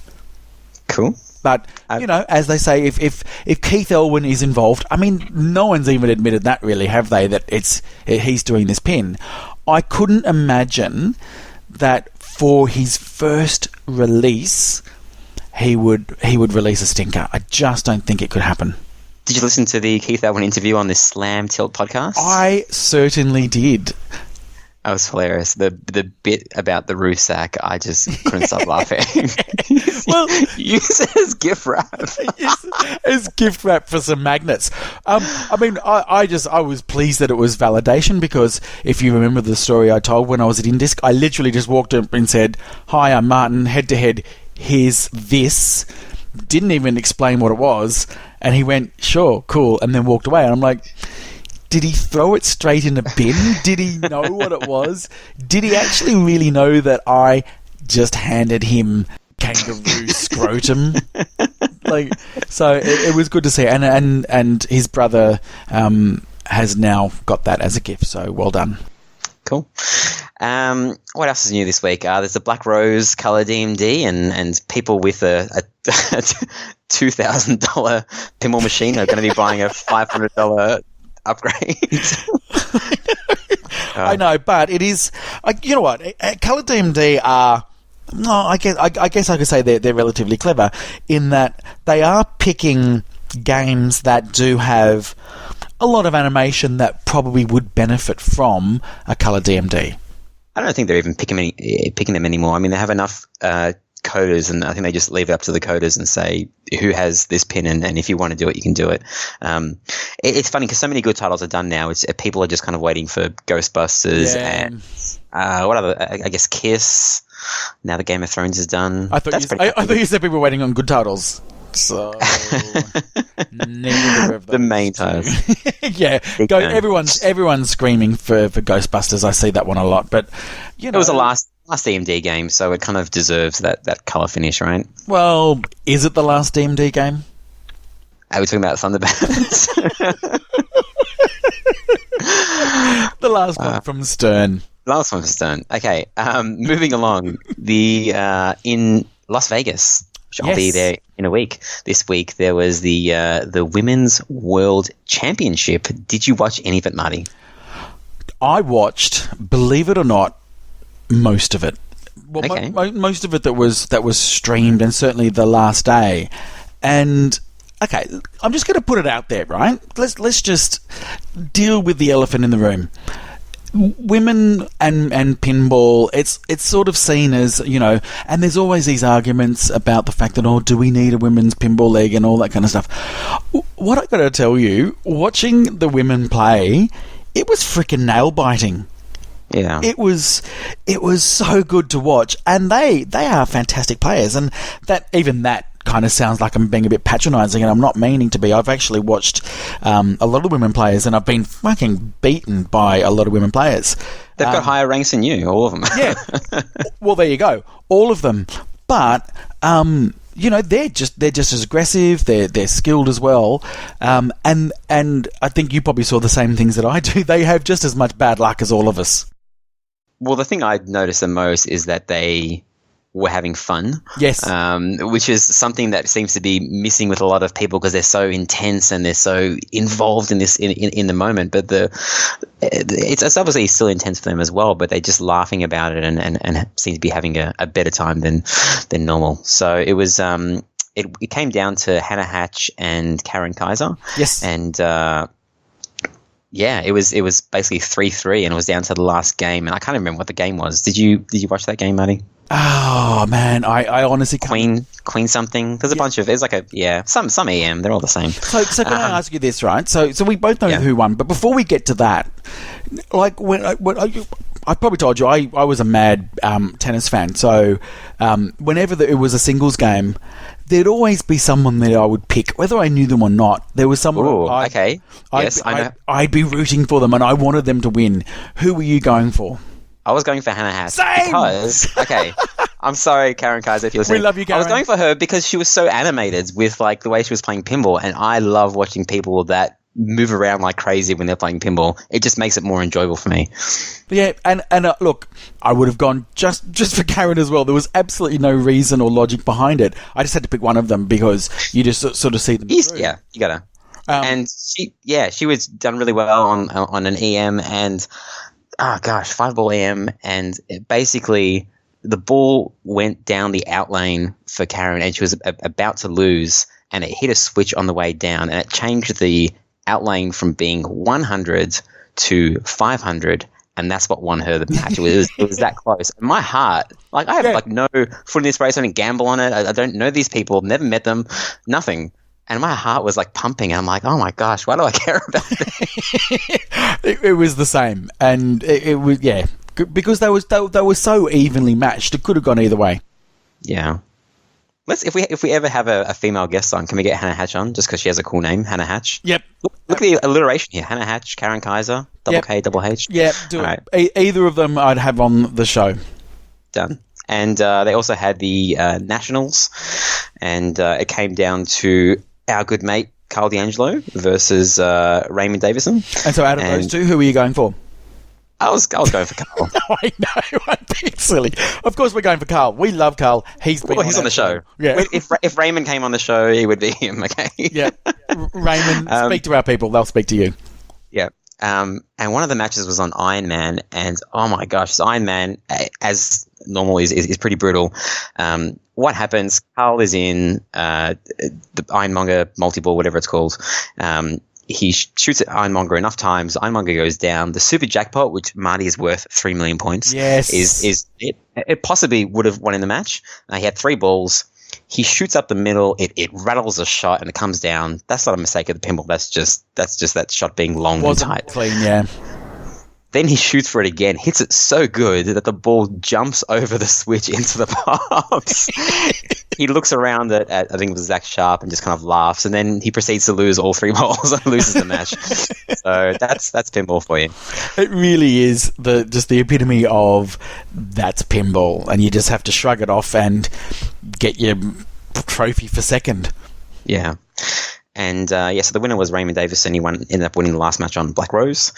Cool. But, as they say, if Keith Elwin is involved, I mean, no one's even admitted that really, have they, that he's doing this pin. I couldn't imagine that for his first release, he would release a stinker. I just don't think it could happen. Did you listen to the Keith Elwin interview on this Slam Tilt podcast? I certainly did. That was hilarious. The bit about the roof sack, I just couldn't stop laughing. Well, use it as gift wrap. As gift wrap for some magnets. I mean, I was pleased that it was validation, because if you remember the story I told when I was at Indisc, I literally just walked up and said, "Hi, I'm Martin, Head2Head. Here's this." Didn't even explain what it was, and he went, "Sure, cool," and then walked away. And I'm like, did he throw it straight in a bin? Did he know what it was? Did he actually really know that I just handed him kangaroo scrotum? So it was good to see. And his brother has now got that as a gift, so well done. Cool. What else is new this week? There's a Black Rose Color DMD, and people with a $2,000 pinball machine are going to be buying a $500 upgrade. I know, but it is. You know what? Color DMD are. No, I guess I could say they're relatively clever in that they are picking games that do have a lot of animation that probably would benefit from a Color DMD. I don't think they're even picking them anymore. I mean, they have enough coders, and I think they just leave it up to the coders and say who has this pin, and if you want to do it, you can do it. It's funny because so many good titles are done now. People are just kind of waiting for Ghostbusters and what other? I guess Kiss. Now the Game of Thrones is done. I thought you said people were waiting on good titles. So neither of those. The main titles. Yeah, everyone's screaming for Ghostbusters. I see that one a lot, but it was the last DMD game, so it kind of deserves that color finish, right? Well, is it the last DMD game? Are we talking about Thunderbirds? The last one from Stern. Last one from Stern. Okay, moving along. In Las Vegas, which I'll be there in a week. This week there was the Women's World Championship. Did you watch any of it, Marty? I watched, believe it or not, most of it. Well, okay. Most of it that was streamed, and certainly the last day. And okay, I'm just going to put it out there, right? Let's just deal with the elephant in the room. Women and pinball, it's sort of seen as, and there's always these arguments about the fact that, do we need a women's pinball league and all that kind of stuff. What I got to tell you, watching the women play, it was freaking nail biting. Yeah, it was so good to watch, and they are fantastic players, and that kind of sounds like I'm being a bit patronising, and I'm not meaning to be. I've actually watched a lot of women players, and I've been fucking beaten by a lot of women players. They've got higher ranks than you, all of them. Yeah. Well, there you go, all of them. But they're just as aggressive. They're skilled as well, and I think you probably saw the same things that I do. They have just as much bad luck as all of us. Well, the thing I noticed the most is that they were having fun. Yes. Which is something that seems to be missing with a lot of people because they're so intense and they're so involved in this in the moment. But it's obviously still intense for them as well, but they're just laughing about it and seem to be having a better time than normal. So it was it came down to Hannah Hatch and Karen Kaiser. Yes. And it was basically 3-3, and it was down to the last game, and I can't remember what the game was. Did you watch that game, Marty? Oh man, I honestly can't. Queen something. There's a bunch of. It's like some EM. They're all the same. So can I ask you this, right? So we both know who won, but before we get to that, like when I probably told you I was a mad tennis fan. So whenever it was a singles game, there'd always be someone that I would pick, whether I knew them or not. There was someone. Okay. Yes, I know. I'd be rooting for them, and I wanted them to win. Who were you going for? I was going for Hannah Hatch. Same! Because, okay, I'm sorry, Karen Kaiser, if you're listening. We love you, Karen. I was going for her because she was so animated with like the way she was playing pinball, and I love watching people that move around like crazy when they're playing pinball. It just makes it more enjoyable for me. Yeah, and look, I would have gone just for Karen as well. There was absolutely no reason or logic behind it. I just had to pick one of them because you just sort of see them through. Yeah, you gotta. And she was done really well on an EM, and 5-ball EM, and basically the ball went down the out lane for Karen, and she was about to lose, and it hit a switch on the way down, and it changed the out lane from being 100 to 500, and that's what won her the match. It was that close. And my heart, like I have no foot in this race. I didn't gamble on it. I don't know these people. Never met them. Nothing. And my heart was like pumping. I'm like, oh my gosh, why do I care about this? It was the same, and it was because they were so evenly matched. It could have gone either way. Yeah. If we ever have a female guest on, can we get Hannah Hatch on just because she has a cool name, Hannah Hatch? Yep. Look at the alliteration here: Hannah Hatch, Karen Kaiser, double K, double H. Yeah, do it. Right. Either of them, I'd have on the show. Done. And they also had the Nationals, and it came down to our good mate Carl D'Angelo versus Raymond Davison. And so, out of those two, who are you going for? I was going for Carl. I know, I'm being silly. Of course, we're going for Carl. We love Carl. He's on the show. Yeah. If Raymond came on the show, he would be him. Okay. Yeah. Raymond, speak to our people. They'll speak to you. Yeah. And one of the matches was on Iron Man, and oh my gosh, this Iron Man, as normal, is pretty brutal. What happens? Carl is in the Ironmonger multi-ball, whatever it's called. He shoots at Ironmonger enough times. Ironmonger goes down. The super jackpot, which Marty is worth 3 million points, is it possibly would have won in the match. He had 3 balls. He shoots up the middle. It rattles a shot and it comes down. That's not a mistake of the pinball. That's just that shot being long and tight. Clean, yeah. Then he shoots for it again, hits it so good that the ball jumps over the switch into the pops. he looks around at I think it was Zach Sharp and just kind of laughs, and then he proceeds to lose all 3 balls and loses the match. So that's pinball for you. It really is just the epitome of that's pinball, and you just have to shrug it off and get your trophy for second. Yeah. And so the winner was Raymond Davison. He ended up winning the last match on Black Rose.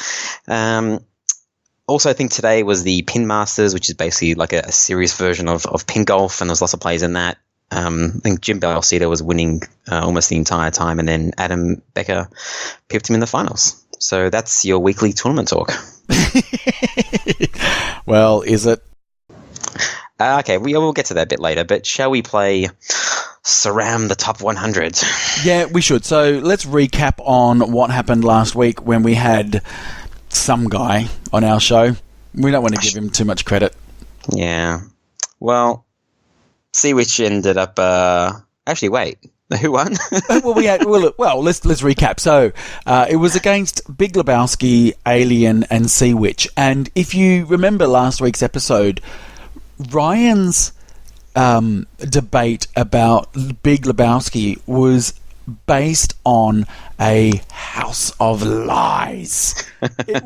Also, I think today was the Pin Masters, which is basically like a serious version of pin golf, and there's lots of players in that. I think Jim Balceta was winning almost the entire time, and then Adam Becker pipped him in the finals. So that's your weekly tournament talk. Well, is it? Okay, we'll get to that a bit later, but shall we play Saram the Top 100? Yeah, we should. So let's recap on what happened last week when we had some guy on our show. We don't want to give him too much credit. Yeah. Well, see which ended up... Actually, wait. Who won? Well, let's recap. So it was against Big Lebowski, Alien, and Sea Witch. And if you remember last week's episode, Ryan's debate about Big Lebowski was based on a house of lies. It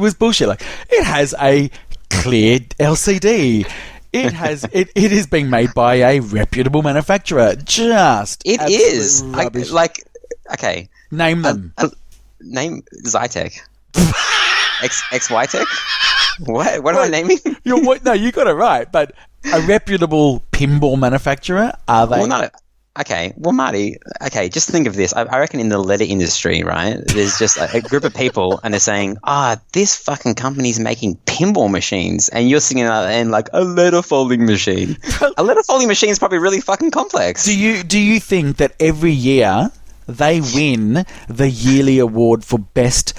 was bullshit. Like, it has a cleared LCD. It is being made by a reputable manufacturer. It is. Okay. Name them. Name Zytec. XYTech? What am I naming? No, you got it right. But a reputable pinball manufacturer, are they? Well, okay. Well, Marty, just think of this. I reckon in the leather industry, right, there's just a group of people and they're saying, this fucking company's making pinball machines. And you're singing at the end like, a letter folding machine. A letter folding machine is probably really fucking complex. Do you think that every year they win the yearly award for best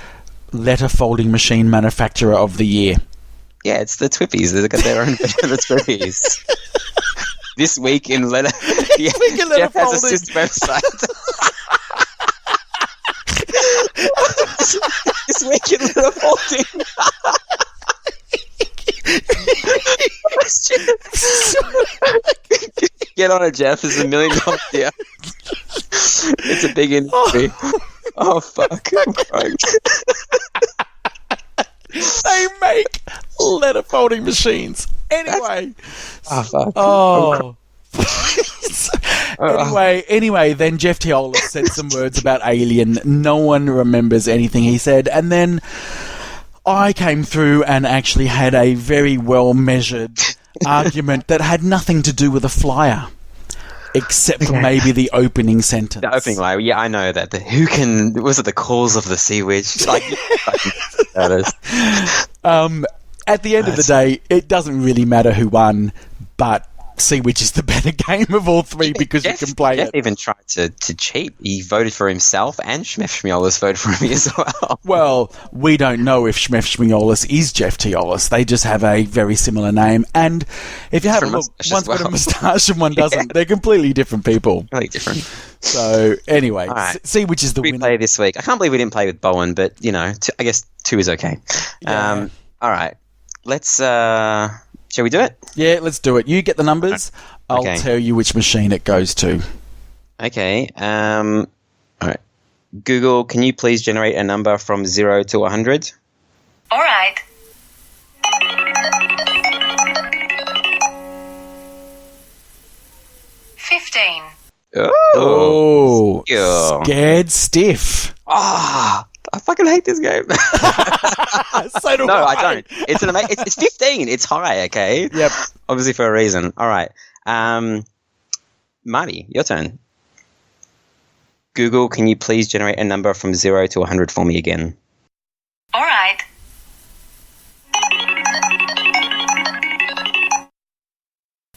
letter folding machine manufacturer of the year? Yeah, it's the Twippies. They've got their own version of the Twippies. This week in letter... Yeah, Jeff has a sister website. This week in letter folding. Get on it, Jeff. It's $1 million. Yeah. It's a big industry. Oh, fuck. They make letter folding machines. Anyway. Oh, fuck. Oh. Anyway, then Jeff Teolis said some words about Alien. No one remembers anything he said. And then I came through and actually had a very well-measured argument that had nothing to do with a flyer. Except for maybe the opening sentence. The opening line, yeah, I know that. Was it the cause of the Sea Witch? Like, that is. At the end of the day, it doesn't really matter who won, but Sea Witch is the better game of all three because you can play Jeff it. Even tried to cheat. He voted for himself, and Schmef Schmiolis voted for him as well. Well, we don't know if Schmef Schmiolis is Jeff Teolis. They just have a very similar name. And if you have a look, one's got a moustache and one doesn't. Yeah. They're completely different people. Really different. So, anyway, right. Sea Witch is the winner. We play this week. I can't believe we didn't play with Bowen, but, I guess 2 is okay. Yeah. All right. Let's... Shall we do it? Yeah, let's do it. You get the numbers. I'll tell you which machine it goes to. Okay. All right. Google, can you please generate a number from 0 to 100? All right. 15. Oh, yeah. Scared stiff. I fucking hate this game. So do I don't. It's 15. It's high, okay? Yep. Obviously for a reason. All right. Marty, your turn. Google, can you please generate a number from 0 to 100 for me again? All right.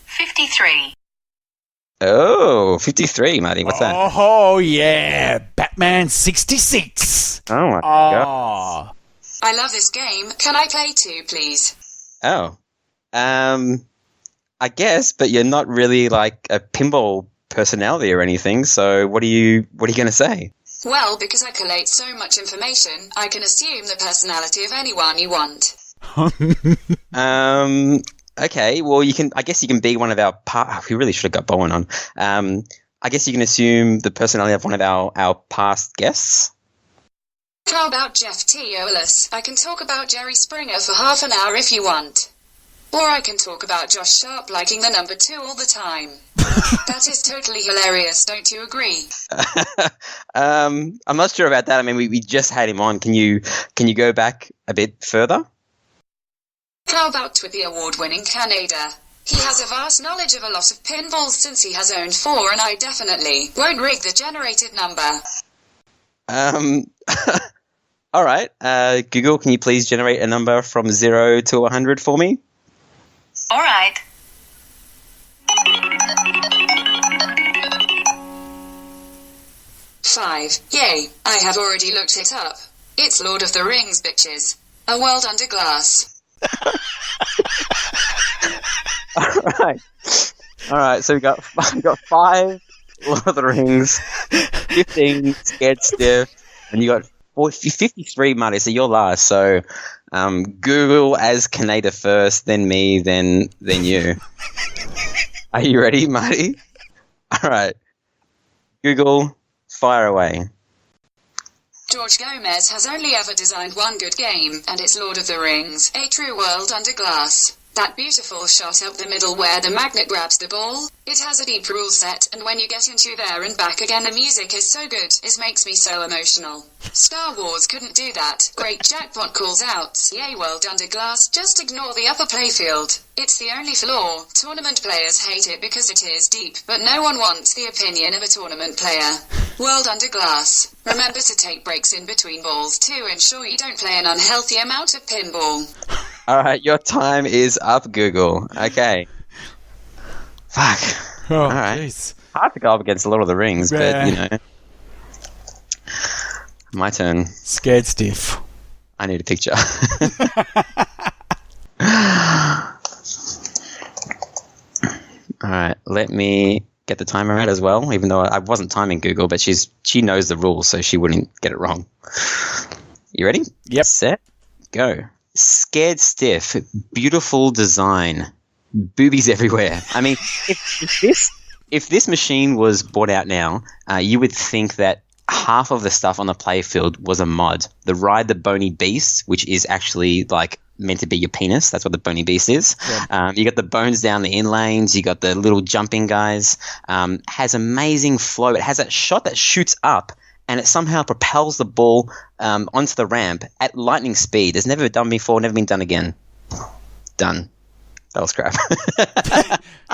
53. Oh, 53, Marty. What's that? Oh, yeah. Batman 66. Oh, my God. I love this game. Can I play too, please? Oh. I guess, but you're not really like a pinball personality or anything, so what are you going to say? Well, because I collate so much information, I can assume the personality of anyone you want. Okay, well, I guess you can be one of our. We really should have got Bowen on. I guess you can assume the personality of one of our past guests. How about Jeff T. Olis? I can talk about Jerry Springer for half an hour if you want. Or I can talk about Josh Sharp liking the number 2 all the time. That is totally hilarious, don't you agree? I'm not sure about that. I mean, we just had him on. Can you go back a bit further? How about Twippy award-winning Canada? He has a vast knowledge of a lot of pinballs since he has owned 4, and I definitely won't rig the generated number. All right. Google, can you please generate a number from 0 to 100 for me? All right. Five. Yay, I have already looked it up. It's Lord of the Rings, bitches. A world under glass. All right. So we got 5 Lord of the Rings, 15 Scared Stiff, and you got 53, Marty. So you're last. So Google as Canada first, then me, then you. Are you ready, Marty? All right. Google, fire away. George Gomez has only ever designed one good game, and it's Lord of the Rings, A True World Under Glass. That beautiful shot up the middle where the magnet grabs the ball. It has a deep rule set, and when you get into there and back again, the music is so good, it makes me so emotional. Star Wars couldn't do that. Great jackpot calls out, yay world under glass, just ignore the upper playfield. It's the only flaw. Tournament players hate it because it is deep, but no one wants the opinion of a tournament player. World under glass. Remember to take breaks in between balls to ensure you don't play an unhealthy amount of pinball. All right, your time is up, Google. Okay. Fuck. Oh, all right. jeez. Hard to go up against Lord of the Rings, but, you know. My turn. Scared Stiff. I need a picture. All right, let me get the timer out as well, even though I wasn't timing Google, but she knows the rules, so she wouldn't get it wrong. You ready? Yep. Set, go. Scared Stiff, beautiful design, boobies everywhere. I mean, if this machine was bought out now, you would think that half of the stuff on the playfield was a mod. The Ride the Bony Beast, which is actually like meant to be your penis. That's what the Bony Beast is. Yeah. You got the bones down the in lanes. You got the little jumping guys. Has amazing flow. It has that shot that shoots up, and it somehow propels the ball onto the ramp at lightning speed. It's never been done before, never been done again. Done. That was crap.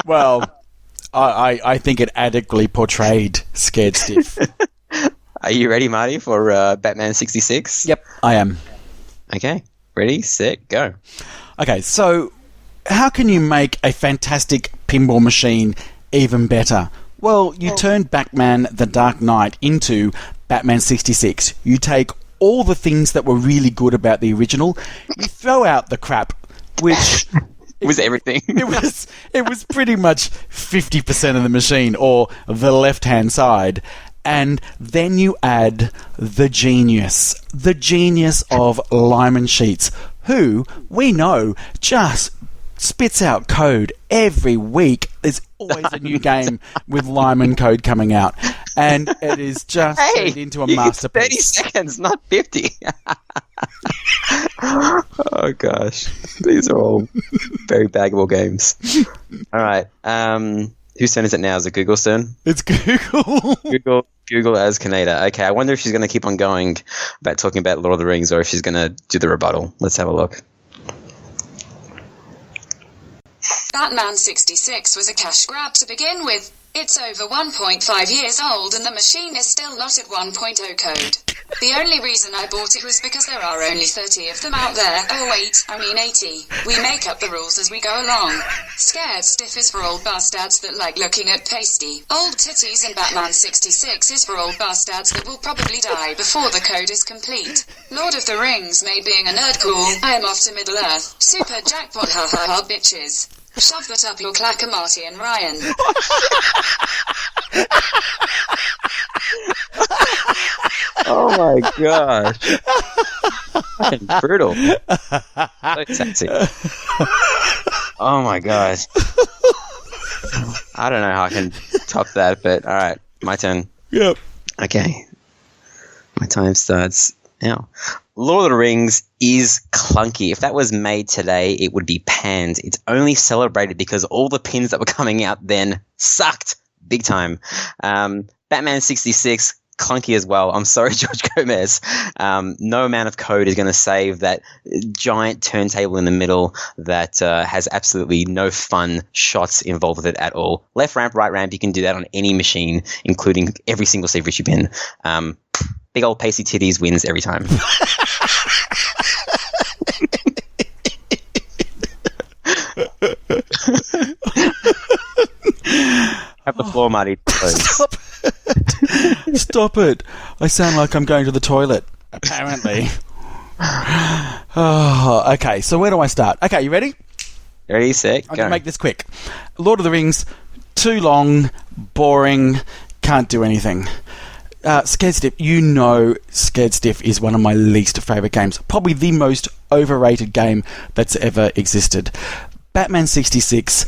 Well, I think it adequately portrayed Scared Stiff. Are you ready, Marty, for Batman 66? Yep, I am. Okay. Ready, set, go. Okay, so how can you make a fantastic pinball machine even better? Well, you turn Batman The Dark Knight into Batman 66. You take all the things that were really good about the original, you throw out the crap, which... It was everything. It was pretty much 50% of the machine, or the left-hand side, and then you add the genius of Lyman Sheets, who we know just spits out code every week. There's always a new game with Lyman code coming out, and it is just turned into a masterpiece. 30 seconds, not 50. Oh gosh, these are all very baggable games. All right, whose turn is it now? Is it Google's turn? It's Google. Google as Canada. Okay, I wonder if she's going to keep on going about talking about Lord of the Rings, or if she's going to do the rebuttal. Let's have a look. Batman 66 was a cash grab to begin with. It's over 1.5 years old and the machine is still not at 1.0 code. The only reason I bought it was because there are only 30 of them out there. Oh wait, I mean 80. We make up the rules as we go along. Scared Stiff is for old bastards that like looking at pasty. Old titties, and Batman 66 is for old bastards that will probably die before the code is complete. Lord of the Rings made being a nerd cool. I am off to Middle Earth. Super jackpot, ha ha ha, bitches. Shove that up your clacker, Marty and Ryan. Oh my gosh. Fucking brutal. So sexy. Oh my god. I don't know how I can top that, but all right, my turn. Yep. Okay. My time starts now. Lord of the Rings is clunky. If that was made today, it would be panned. It's only celebrated because all the pins that were coming out then sucked big time. Batman 66, clunky as well. I'm sorry, George Gomez. No amount of code is going to save that giant turntable in the middle that has absolutely no fun shots involved with it at all. Left ramp, right ramp, you can do that on any machine, including every single Steve Ritchie pin. Big old pacey titties wins every time. Have the floor, Marty. Stop it. Stop it. I sound like I'm going to the toilet, apparently. Oh, okay, so where do I start? Okay, you ready? Ready, set, I'm go. going to make this quick. Lord of the Rings, too long, boring, can't do anything. Scared Stiff, you know Scared Stiff is one of my least favourite games. Probably the most overrated game that's ever existed. Batman 66,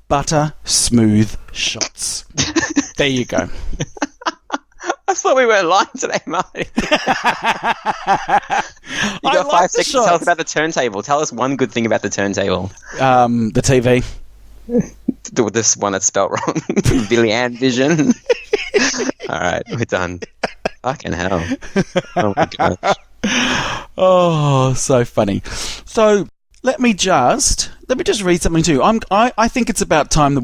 butter smooth shots. There you go. I thought we weren't lying today, Marty. You got 5 seconds to tell us about the turntable. Tell us one good thing about the turntable. The TV. This one that's spelt wrong. Billy Ann Vision. All right, we're done. Fucking hell. Oh my gosh. Oh, so funny. So let me just read something too. I think it's about time that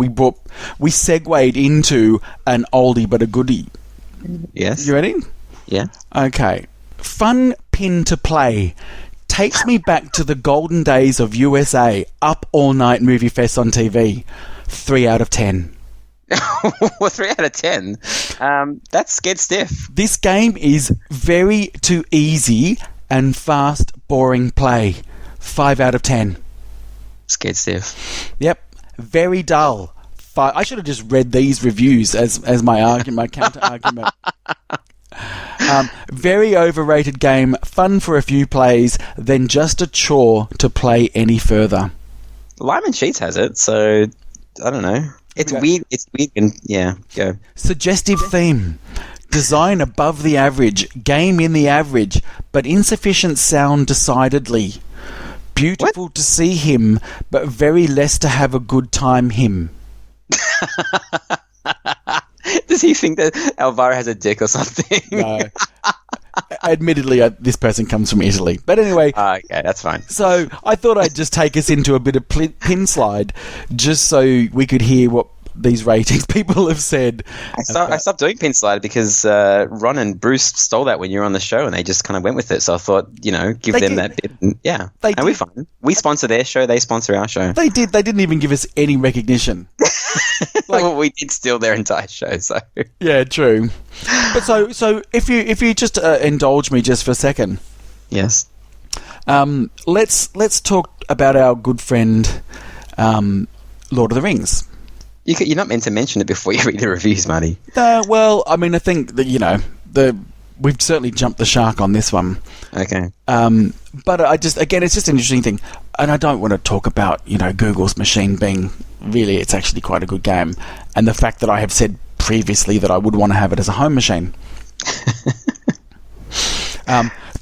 we segued into an oldie but a goodie. Yes. You ready? Yeah. Okay. Fun pin to play. Takes me back to the golden days of USA. Up all night movie fest on TV. 3 out of 10. Well, 3 out of 10. That's Scared Stiff. This game is very too easy and fast, boring play. 5 out of 10. Scared Stiff. Yep. Very dull. I should have just read these reviews as my argument, my counter argument. Very overrated game. Fun for a few plays, then just a chore to play any further. Lyman Sheets has it, so I don't know. It's weird. It's weird. And yeah, go. Suggestive theme. Design above the average. Game in the average, but insufficient sound decidedly. Beautiful to see him, but very less to have a good time him. Does he think that Alvaro has a dick or something? No. Admittedly, this person comes from Italy. But anyway. Okay, that's fine. So I thought I'd just take us into a bit of pin slide just so we could hear what these ratings people have said. I stopped doing pin slide because Ron and Bruce stole that when you were on the show and they just kind of went with it. So I thought, give them that bit. Yeah. And we're fine. We sponsor their show. They sponsor our show. They did. They didn't even give us any recognition. Well, we did steal their entire show. So yeah, true. But so if you just indulge me just for a second. Yes. Let's talk about our good friend Lord of the Rings. You're not meant to mention it before you read the reviews, Marty. Well, I mean, I think that, we've certainly jumped the shark on this one. Okay. But it's just an interesting thing. And I don't want to talk about, Google's machine being really, it's actually quite a good game. And the fact that I have said previously that I would want to have it as a home machine.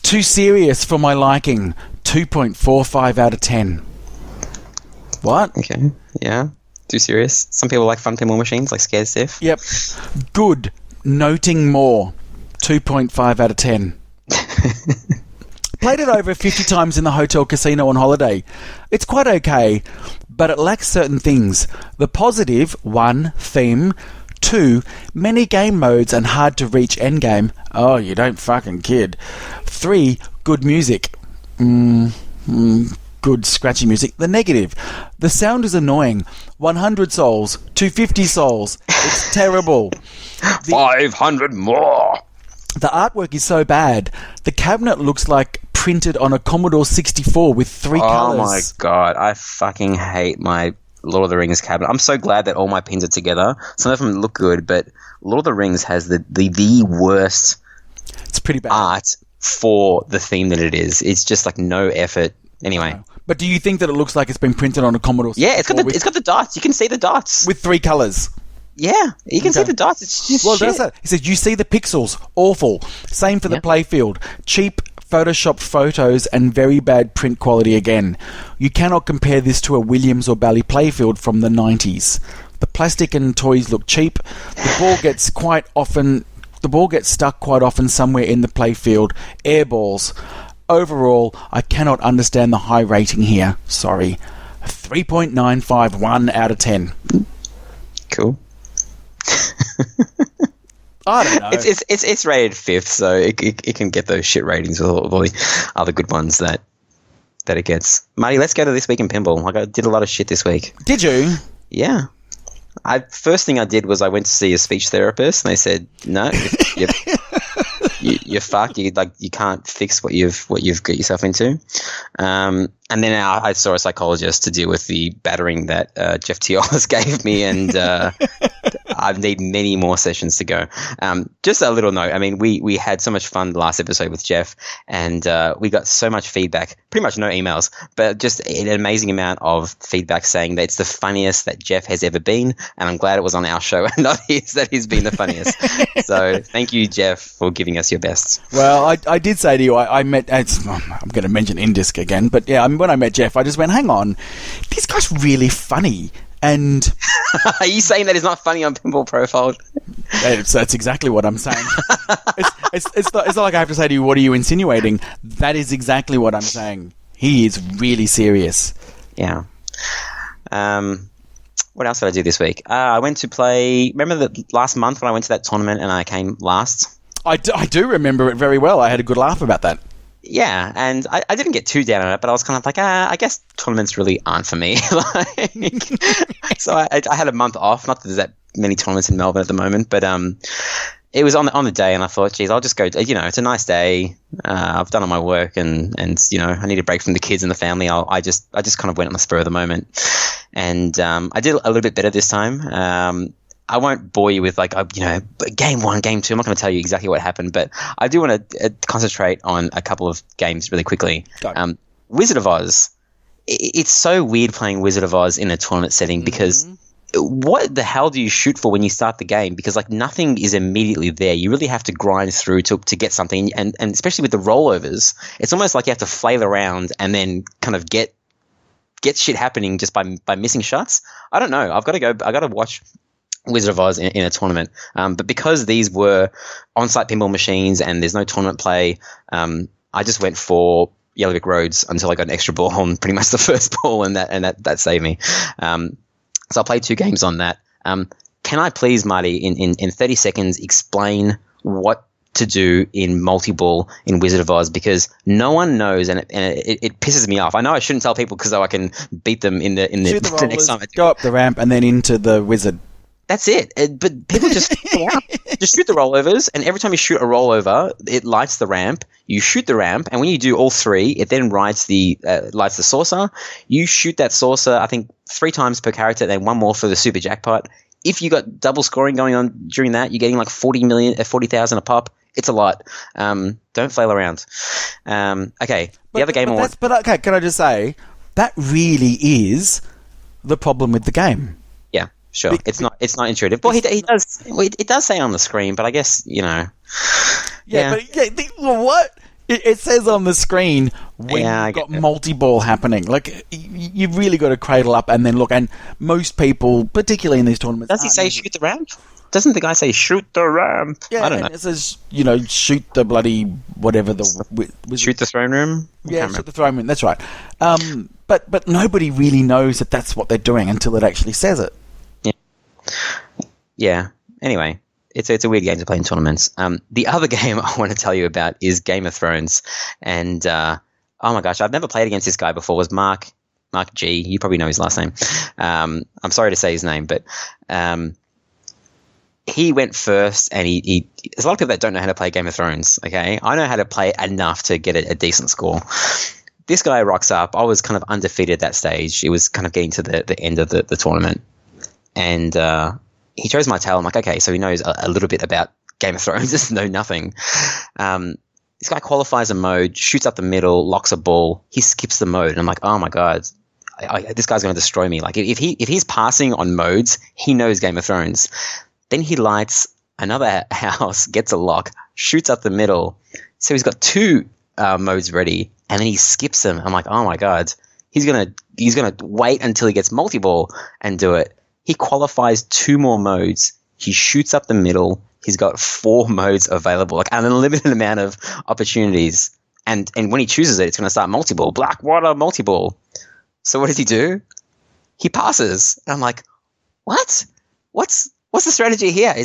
Too serious for my liking. 2.45 out of 10. What? Okay. Yeah. Too serious. Some people like fun pinball machines, like Scared Stiff. Yep. Good. Noting more. 2.5 out of 10. Played it over 50 times in the hotel casino on holiday. It's quite okay, but it lacks certain things. The positive, 1, theme. 2, many game modes and hard to reach endgame. Oh, you don't fucking kid. 3, good music. Good scratchy music. The negative, the sound is annoying. 100 souls, 250 souls. It's terrible. 500 more. The artwork is so bad. The cabinet looks like printed on a Commodore 64 with 3 colours. Oh my god, I fucking hate my Lord of the Rings cabinet. I'm so glad that all my pins are together. Some of them look good, but Lord of the Rings has the worst it's pretty bad art for the theme that it is. It's just like no effort. Anyway. But do you think that it looks like it's been printed on a Commodore 64? Yeah, it's got the dots. You can see the dots. with 3 colours? Yeah, you can see the dots. It's just Well, shit. does that? He says, you see the pixels. Awful. Same for the playfield. Cheap photoshopped photos and very bad print quality again. You cannot compare this to a Williams or Bally playfield from the 90s. The plastic and toys look cheap. The ball gets stuck quite often somewhere in the playfield. Air balls. Overall, I cannot understand the high rating here. Sorry. 3.951 out of 10. Cool. I don't know. It's rated 5th, so it can get those shit ratings with all the other good ones that it gets. Marty, let's go to This Week in Pinball. I did a lot of shit this week. Did you? Yeah. First thing I did was I went to see a speech therapist, and they said, no, you're fucked. You can't fix what you've got yourself into. And then I saw a psychologist to deal with the battering that Jeff Teolis gave me, and I need many more sessions to go. Just a little note. I mean, we had so much fun the last episode with Jeff, and we got so much feedback. Pretty much no emails, but just an amazing amount of feedback saying that it's the funniest that Jeff has ever been, and I'm glad it was on our show and not his that he's been the funniest. So thank you, Jeff, for giving us your best. Well, I did say to you, I met... I'm going to mention Indisc again, but yeah, I mean, when I met Jeff, I just went, hang on, this guy's really funny. And are you saying that he's not funny on Pinball Profile? That's exactly what I'm saying. It's not like I have to say to you, what are you insinuating? That is exactly what I'm saying. He is really serious. Yeah. What else did I do this week? I went to play... Remember that last month when I went to that tournament and I came last? I do remember it very well. I had a good laugh about that. Yeah, and I didn't get too down on it, but I was kind of like, I guess tournaments really aren't for me. So I had a month off. Not that there's that many tournaments in Melbourne at the moment, but it was on the day, and I thought, geez, I'll just go. It's a nice day. I've done all my work, and I need a break from the kids and the family. I just kind of went on the spur of the moment, and I did a little bit better this time. I won't bore you with game 1, game 2. I'm not going to tell you exactly what happened, but I do want to concentrate on a couple of games really quickly. Wizard of Oz. It's so weird playing Wizard of Oz in a tournament setting because what the hell do you shoot for when you start the game? Because nothing is immediately there. You really have to grind through to get something, and especially with the rollovers, it's almost like you have to flail around and then kind of get shit happening just by missing shots. I don't know. I got to watch Wizard of Oz in a tournament. But because these were on-site pinball machines and there's no tournament play, I just went for Yellowbrick Roads until I got an extra ball on pretty much the first ball, and that saved me. So I played 2 games on that. Can I please, Marty, in 30 seconds explain what to do in multi-ball in Wizard of Oz, because no one knows, and it pisses me off. I know I shouldn't tell people because I can beat them in the next time. Go up the ramp and then into the wizard. That's it. But people just shoot the rollovers, and every time you shoot a rollover, it lights the ramp. You shoot the ramp, and when you do all 3, it then lights the saucer. You shoot that saucer, I think, 3 times per character, then 1 more for the super jackpot. If you got double scoring going on during that, you're getting like 40,000 a pop. It's a lot. Don't flail around. Okay, the other game I want. But okay, can I just say that really is the problem with the game. Yeah. Sure, it's not intuitive. Well, he does. It does say on the screen, but I guess Yeah. What it says on the screen when you've got multi-ball happening. Like you've really got to cradle up and then look. And most people, particularly in these tournaments, does he say shoot the ramp? Doesn't the guy say shoot the ramp? Yeah, I don't know. It says shoot the bloody whatever shoot the throne room. Yeah, shoot the throne room. That's right. But nobody really knows that that's what they're doing until it actually says it. Yeah. Anyway, it's a weird game to play in tournaments. The other game I want to tell you about is Game of Thrones, and oh my gosh, I've never played against this guy before. It was Mark G. You probably know his last name. I'm sorry to say his name, but he went first, and he there's a lot of people that don't know how to play Game of Thrones. Okay, I know how to play enough to get a decent score. This guy rocks up. I was kind of undefeated at that stage. It was kind of getting to the end of the tournament. And he chose my tail. I'm like, okay, so he knows a little bit about Game of Thrones. Just know nothing. this guy qualifies a mode, shoots up the middle, locks a ball. He skips the mode, and I'm like, oh my god, this guy's going to destroy me. Like if he's passing on modes, he knows Game of Thrones. Then he lights another house, gets a lock, shoots up the middle. So he's got 2 modes ready, and then he skips them. I'm like, oh my god, he's gonna wait until he gets multi-ball and do it. He qualifies 2 more modes. He shoots up the middle. He's got 4 modes available, like an unlimited amount of opportunities. And when he chooses it, it's going to start multi-ball, Blackwater multi-ball. So what does he do? He passes. And I'm like, what? What's the strategy here?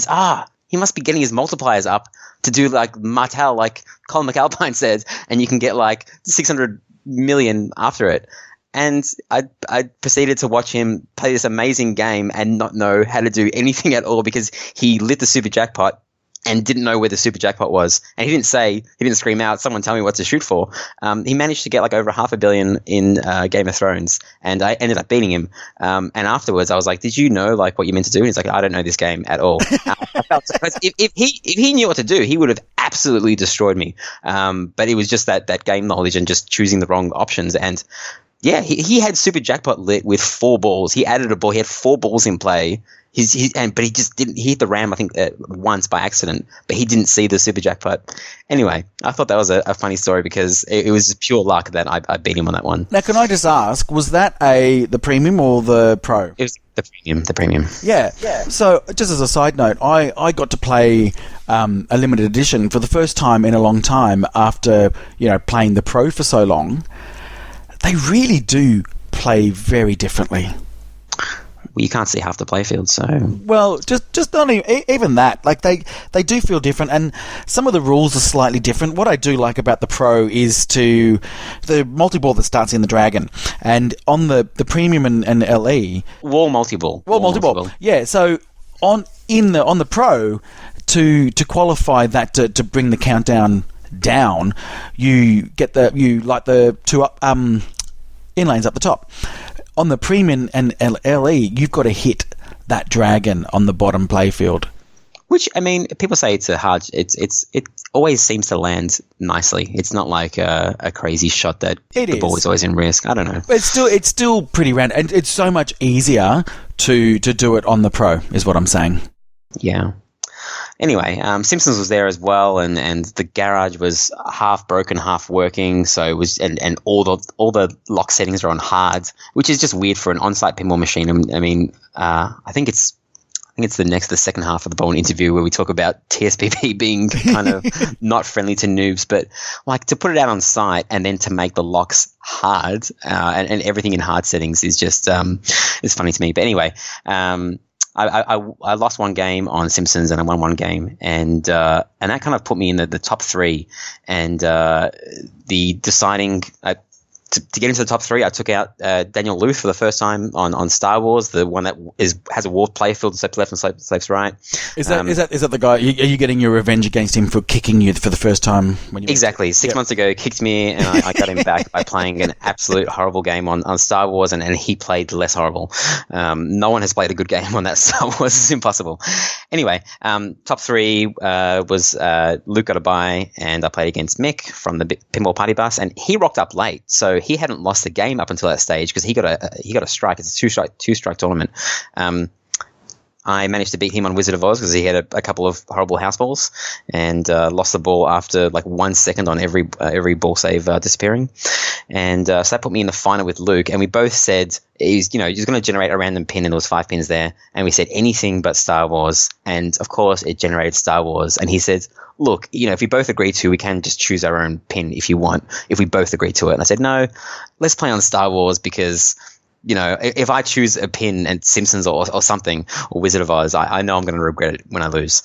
He must be getting his multipliers up to do like Martel, like Colin McAlpine said, and you can get like 600 million after it. And I proceeded to watch him play this amazing game and not know how to do anything at all because he lit the super jackpot and didn't know where the super jackpot was. And he didn't scream out, someone tell me what to shoot for. He managed to get like over $500 million in Game of Thrones, and I ended up beating him. And afterwards I was like, did you know like what you meant to do? And he's like, I don't know this game at all. I felt if he knew what to do, he would have absolutely destroyed me. But it was just that game knowledge and just choosing the wrong options. And yeah, he had super jackpot lit with 4 balls. He added a ball. He had 4 balls in play. But he just didn't. He hit the ram, I think, once by accident. But he didn't see the super jackpot. Anyway, I thought that was a funny story because it was just pure luck that I beat him on that one. Now, can I just ask, was that the premium or the pro? It was the premium. The premium. Yeah. So, just as a side note, I got to play a limited edition for the first time in a long time after playing the pro for so long. They really do play very differently. Well, you can't see half the playfield, so... Well, just not even that. Like, they do feel different, and some of the rules are slightly different. What I do like about the Pro is the multi-ball that starts in the Dragon, and on the Premium and LE... Wall multi-ball. Wall multi-ball. Yeah, so on the Pro, to qualify that to bring the countdown down, you light the 2 up inlanes up the top. On the Premium and LE, you've got to hit that Dragon on the bottom playfield. Which, I mean, people say it's a hard... It always seems to land nicely. It's not like a crazy shot that the ball is always in risk. I don't know. But it's still pretty random, and it's so much easier to do it on the Pro, is what I'm saying. Yeah. Anyway, Simpsons was there as well, and the garage was half broken, half working. So it was, and all the lock settings are on hard, which is just weird for an on-site pinball machine. I mean, I think it's the second half of the Bowen interview where we talk about TSPP being kind of not friendly to noobs, but like to put it out on site and then to make the locks hard and everything in hard settings is just it's funny to me. But anyway. I lost one game on Simpsons and I won one game, and that kind of put me in the top 3. And the deciding to get into the top 3, I took out Daniel Luth for the first time on Star Wars, the one that has a warp playfield, slopes left and slopes right. Is that the guy? Are you getting your revenge against him for kicking you for the first time when you exactly 6 months ago? Kicked me, and I got him back by playing an absolute horrible game on Star Wars, and he played less horrible. No one has played a good game on that Star Wars. It's impossible. Anyway, top 3 was Luke got a bye, and I played against Mick from the Pinball Party Bus, and he rocked up late, so he hadn't lost the game up until that stage because he got a strike. It's a two strike tournament. I managed to beat him on Wizard of Oz because he had a couple of horrible house balls and lost the ball after like 1 second on every ball save disappearing. And so that put me in the final with Luke, and we both said he's going to generate a random pin, and there was 5 pins there, and we said anything but Star Wars, and of course it generated Star Wars. And he said, look, if we both agree to, we can just choose our own pin if you want, if we both agree to it. And I said, no, let's play on Star Wars because if I choose a pin and Simpsons or something, or Wizard of Oz, I know I'm going to regret it when I lose.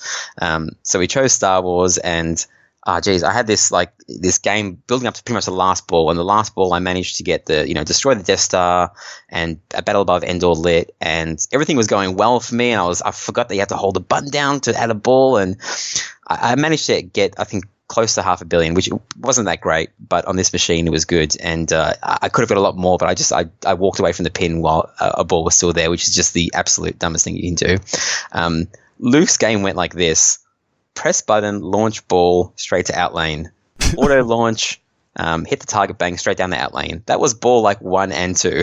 So we chose Star Wars, and I had this game building up to pretty much the last ball, and the last ball I managed to get destroy the Death Star and a Battle Above Endor lit, and everything was going well for me, and I forgot that you had to hold the button down to add a ball, and I managed to get, I think, close to $500 million, which wasn't that great, but on this machine it was good, and I could have got a lot more, but I walked away from the pin while a ball was still there, which is just the absolute dumbest thing you can do. Luke's game went like this: press button, launch ball, straight to outlane. auto launch, hit the target, bang, straight down the out lane. That was ball like 1 and 2.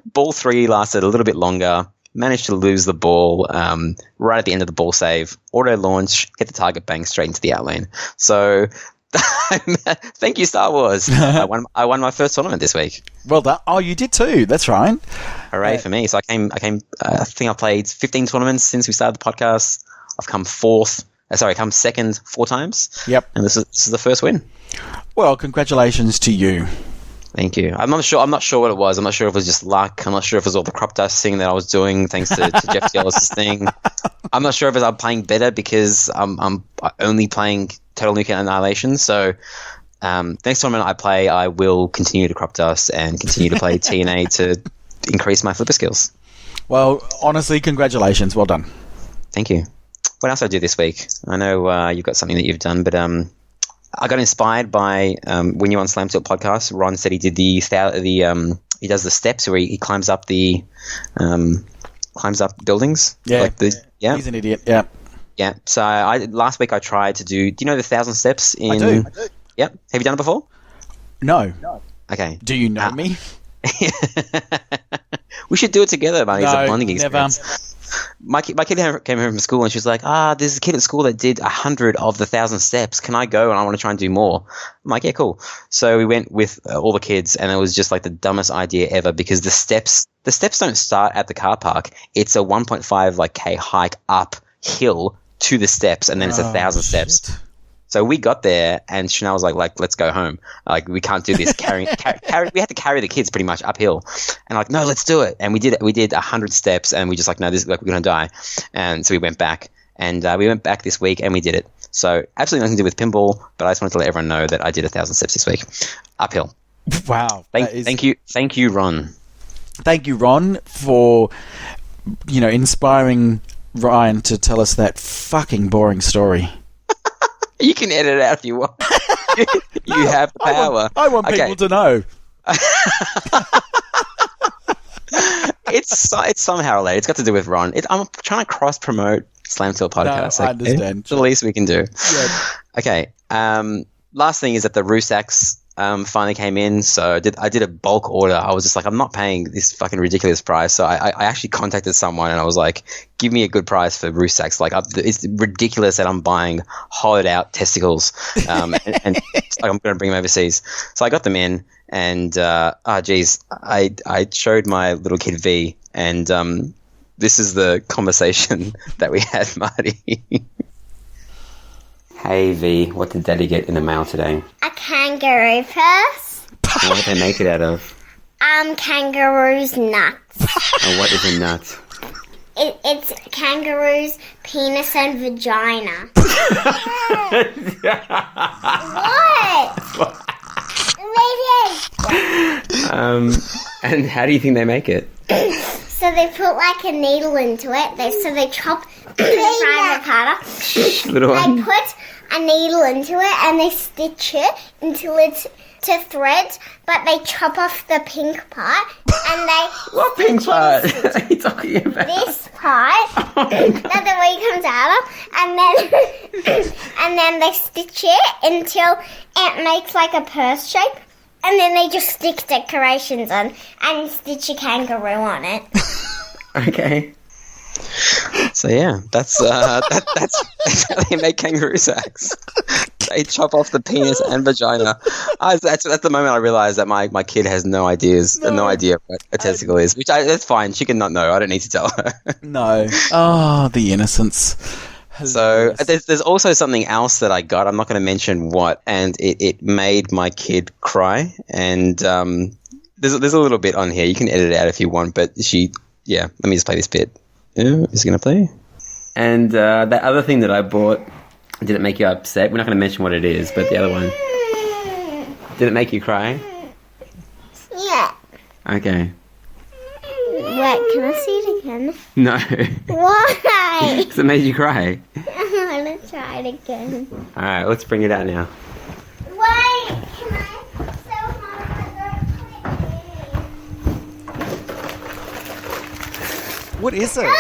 Ball 3 lasted a little bit longer. Managed to lose the ball right at the end of the ball save. Auto launch, hit the target, bang, straight into the out lane. So thank you, Star Wars. I won my first tournament this week. Well done. Oh, you did too. That's right. Hooray for me. So I came. I think I've played 15 tournaments since we started the podcast. I've come second 4 times. Yep. And this is the first win. Well, congratulations to you. Thank you. I'm not sure what it was. I'm not sure if it was just luck. I'm not sure if it was all the crop dust thing that I was doing thanks to Jeff Ellis' thing. I'm not sure if I'm playing better because I'm only playing Total Nuclear Annihilation. So next tournament I play, I will continue to crop dust and continue to play TNA to increase my flipper skills. Well, honestly, congratulations. Well done. Thank you. What else did I do this week? I know you've got something that you've done, but I got inspired by when you were on Slam Tilt podcast. Ron said he did he does the steps where he climbs up buildings. Yeah, yeah. He's an idiot. Yeah, yeah. So last week I tried to do. Do you know the 1,000 steps? I do. Yep. Have you done it before? No. Okay. Do you know me? We should do it together, man. It's a bonding never. experience. My kid came home from school and she was like, there's a kid at school that did 100 of the 1,000 steps. Can I go? And I want to try and do more. I'm like, yeah, cool. So we went with all the kids and it was just like the dumbest idea ever because the steps don't start at the car park. It's a 1.5 K hike uphill to the steps and then it's 1,000 steps. So we got there and Chanel was like, let's go home. Like, we can't do this. We had to carry the kids pretty much uphill. And like, no, let's do it. And we did 100 steps and we just like, no, we're going to die. And so we went back and we went back this week and we did it. So absolutely nothing to do with pinball, but I just wanted to let everyone know that I did 1,000 steps this week uphill. Wow. Thank you, Ron. Thank you, Ron, for, inspiring Ryan to tell us that fucking boring story. You can edit it out if you want. You have the power. I want people to know. It's somehow related. It's got to do with Ron. I'm trying to cross-promote Slam Tilt podcast. No, I understand. It's the least we can do. Yeah. Okay. Last thing is that the Rusaks finally came in, so I did a bulk order. I was just like, I'm not paying this fucking ridiculous price. So I actually contacted someone and I was like, give me a good price for Rusaks. Like, it's ridiculous that I'm buying hollowed out testicles, and like, I'm going to bring them overseas. So I got them in, and I showed my little kid V, and this is the conversation that we had, Marty. Hey V, what did Daddy get in the mail today? A kangaroo purse. What did they make it out of? Kangaroo's nuts. And what is a nut? It's kangaroo's penis and vagina. What? And how do you think they make it? So they put like a needle into it. So they chop the private part up. Little one. They put a needle into it and they stitch it until it's to threads, but they chop off the pink part and they What pink part are you talking about? this part that the wee comes out of, and then they stitch it until it makes like a purse shape, and then they just stick decorations on and stitch a kangaroo on it. Okay. So yeah, that's how they make kangaroo sacks. They chop off the penis and vagina. That's the moment I realized that my kid has no idea what a testicle is. That's fine. She can not know. I don't need to tell her. No. Oh, the innocence. So there's also something else that I got. I'm not going to mention what, and it made my kid cry. And there's a little bit on here. You can edit it out if you want, but let me just play this bit. Yeah, is it going to play? And that other thing that I bought, did it make you upset? We're not going to mention what it is, but the other one. Did it make you cry? Yeah. Okay. Wait, can I see it again? No. Why? Because it made you cry. I want to try it again. Alright, let's bring it out now. Wait, can I? So hard. What is it? Wait,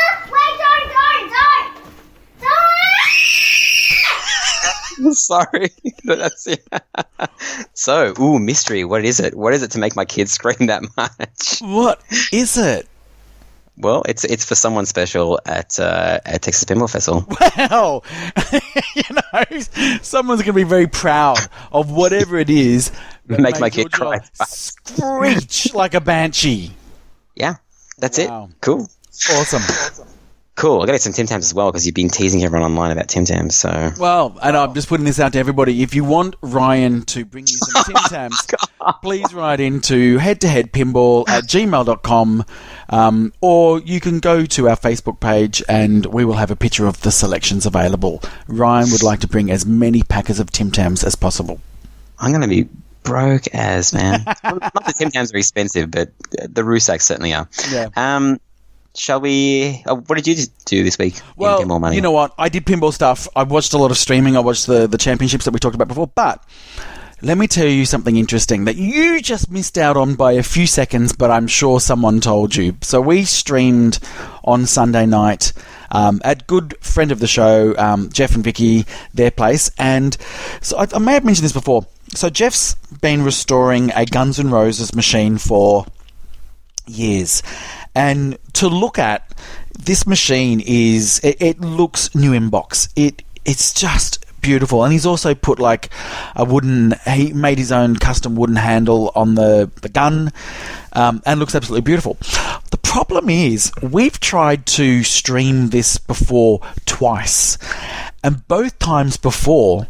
don't! Sorry. That's it. So, mystery. What is it? What is it to make my kids scream that much? What is it? Well, it's for someone special at Texas Pinball Festival. Wow. Someone's going to be very proud of whatever it is that Make my made kid your cry. child screech like a banshee. Yeah, that's Wow. it. Cool. Awesome. Cool. I got to get some Tim Tams as well because you've been teasing everyone online about Tim Tams. So Well, and I'm just putting this out to everybody. If you want Ryan to bring you some Tim Tams, please write into head2headpinball@gmail.com, or you can go to our Facebook page and we will have a picture of the selections available. Ryan would like to bring as many packets of Tim Tams as possible. I'm going to be broke as, man. Not that Tim Tams are expensive, but the Rusaks certainly are. Yeah. Shall we... what did you do this week Well, in Pinball Money? you know what? I did pinball stuff. I watched a lot of streaming. I watched the championships that we talked about before. But let me tell you something interesting that you just missed out on by a few seconds, but I'm sure someone told you. So we streamed on Sunday night at good friend of the show, Jeff and Vicky, their place. And so I may have mentioned this before. So Jeff's been restoring a Guns N' Roses machine for years. And to look at, this machine is, it looks new in box. It's just beautiful. And he's also put like he made his own custom wooden handle on the gun, and looks absolutely beautiful. The problem is, we've tried to stream this before twice, and both times before,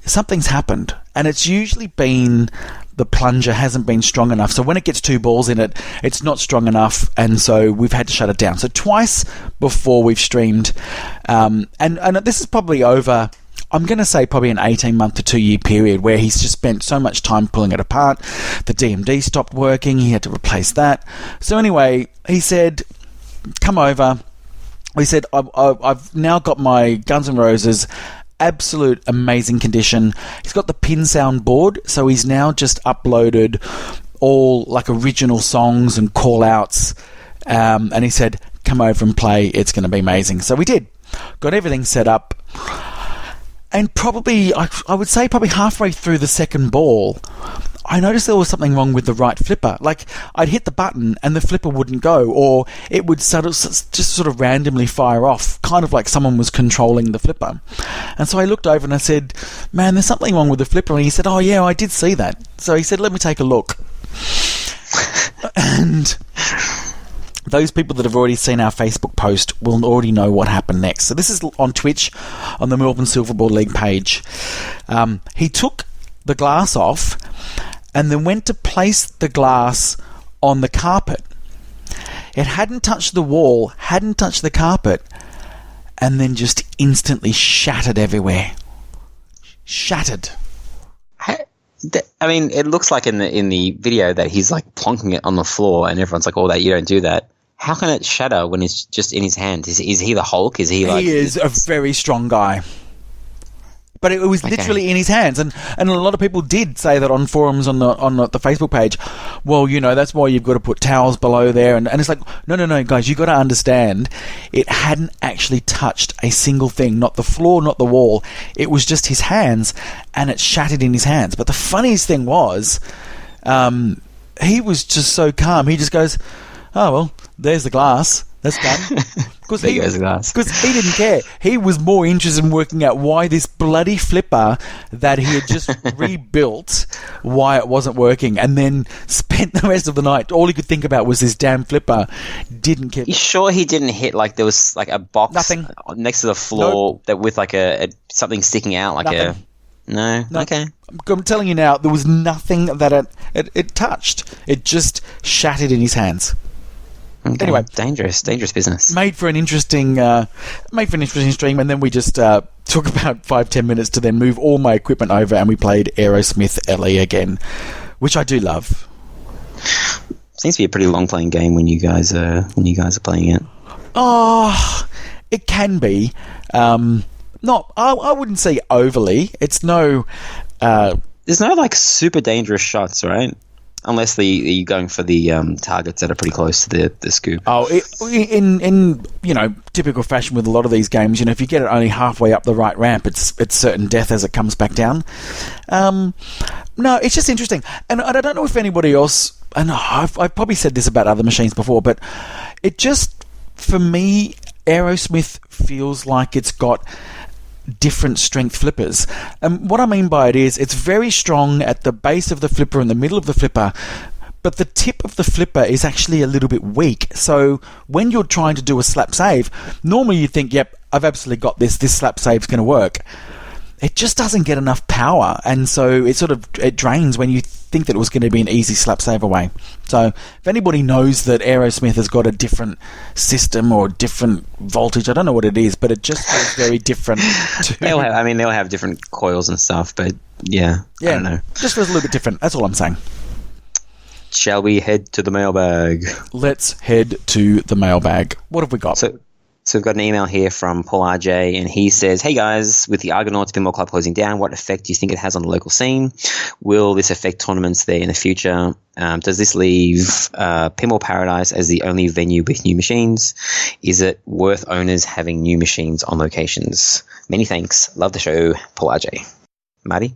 something's happened. And it's usually been the plunger hasn't been strong enough. So when it gets two balls in it, it's not strong enough, and so we've had to shut it down. So twice before we've streamed, and this is probably over, I'm going to say probably an 18-month to 2-year period where he's just spent so much time pulling it apart. The DMD stopped working. He had to replace that. So anyway, he said, come over. He said, I've now got my Guns N' Roses absolute amazing condition. He's got the pin sound board, so he's now just uploaded all like original songs and call outs, and he said, come over and play, it's going to be amazing. So we did, got everything set up, and probably I would say probably halfway through the second ball, I noticed there was something wrong with the right flipper. Like, I'd hit the button and the flipper wouldn't go, or it would just sort of randomly fire off, kind of like someone was controlling the flipper. And so I looked over and I said, man, there's something wrong with the flipper. And he said, oh yeah, I did see that. So he said, let me take a look. And those people that have already seen our Facebook post will already know what happened next. So this is on Twitch, on the Melbourne Silverboard League page. He took the glass off and then went to place the glass on the carpet. It hadn't touched the wall, hadn't touched the carpet, and then just instantly shattered everywhere. Shattered. I mean, it looks like in the video that he's like plonking it on the floor, and everyone's like, "Oh, that you don't do that." How can it shatter when it's just in his hand? Is he the Hulk? Is he like? He is a very strong guy. But it was literally in his hands, and a lot of people did say that on forums on the Facebook page. Well, you know, that's why you've got to put towels below there, and it's like, no, guys, you got to understand, it hadn't actually touched a single thing, not the floor, not the wall. It was just his hands, and it shattered in his hands. But the funniest thing was, he was just so calm. He just goes, "Oh well, there's the glass. That's done." Because he didn't care. He was more interested in working out why this bloody flipper that he had just rebuilt, why it wasn't working, and then spent the rest of the night, all he could think about was this damn flipper. Didn't care. You sure he didn't hit, like, there was like a box Nothing. next to the floor that with like a something sticking out, like Nothing. No? Okay. I'm telling you now, there was nothing that it touched. It just shattered in his hands. Okay. Anyway, dangerous business. Made for an interesting stream, and then we just took about 5-10 minutes to then move all my equipment over, and we played Aerosmith LE again, which I do love. Seems to be a pretty long playing game when you guys are playing it. Oh, it can be. Not, I wouldn't say overly. It's no. There's no like super dangerous shots, right? unless you're going for the targets that are pretty close to the scoop. Oh, in typical fashion with a lot of these games, if you get it only halfway up the right ramp, it's certain death as it comes back down. No, it's just interesting, and I don't know if anybody else. And I've probably said this about other machines before, but it just, for me, Aerosmith feels like it's got different strength flippers. And what I mean by it is it's very strong at the base of the flipper and the middle of the flipper, but the tip of the flipper is actually a little bit weak. So when you're trying to do a slap save, normally you think, yep, I've absolutely got this slap save's going to work. It just doesn't get enough power, and so it drains when you think that it was going to be an easy slap save away. So if anybody knows that Aerosmith has got a different system or different voltage, I don't know what it is, but it just feels very different. They'll have different coils and stuff, but yeah, I don't know. Just feels a little bit different. That's all I'm saying. Shall we head to the mailbag? Let's head to the mailbag. What have we got? So we've got an email here from Paul RJ, and he says, "Hey guys, with the Argonauts Pinball Club closing down, what effect do you think it has on the local scene? Will this affect tournaments there in the future? Does this leave Pinball Paradise as the only venue with new machines? Is it worth owners having new machines on locations? Many thanks. Love the show, Paul RJ." Marty?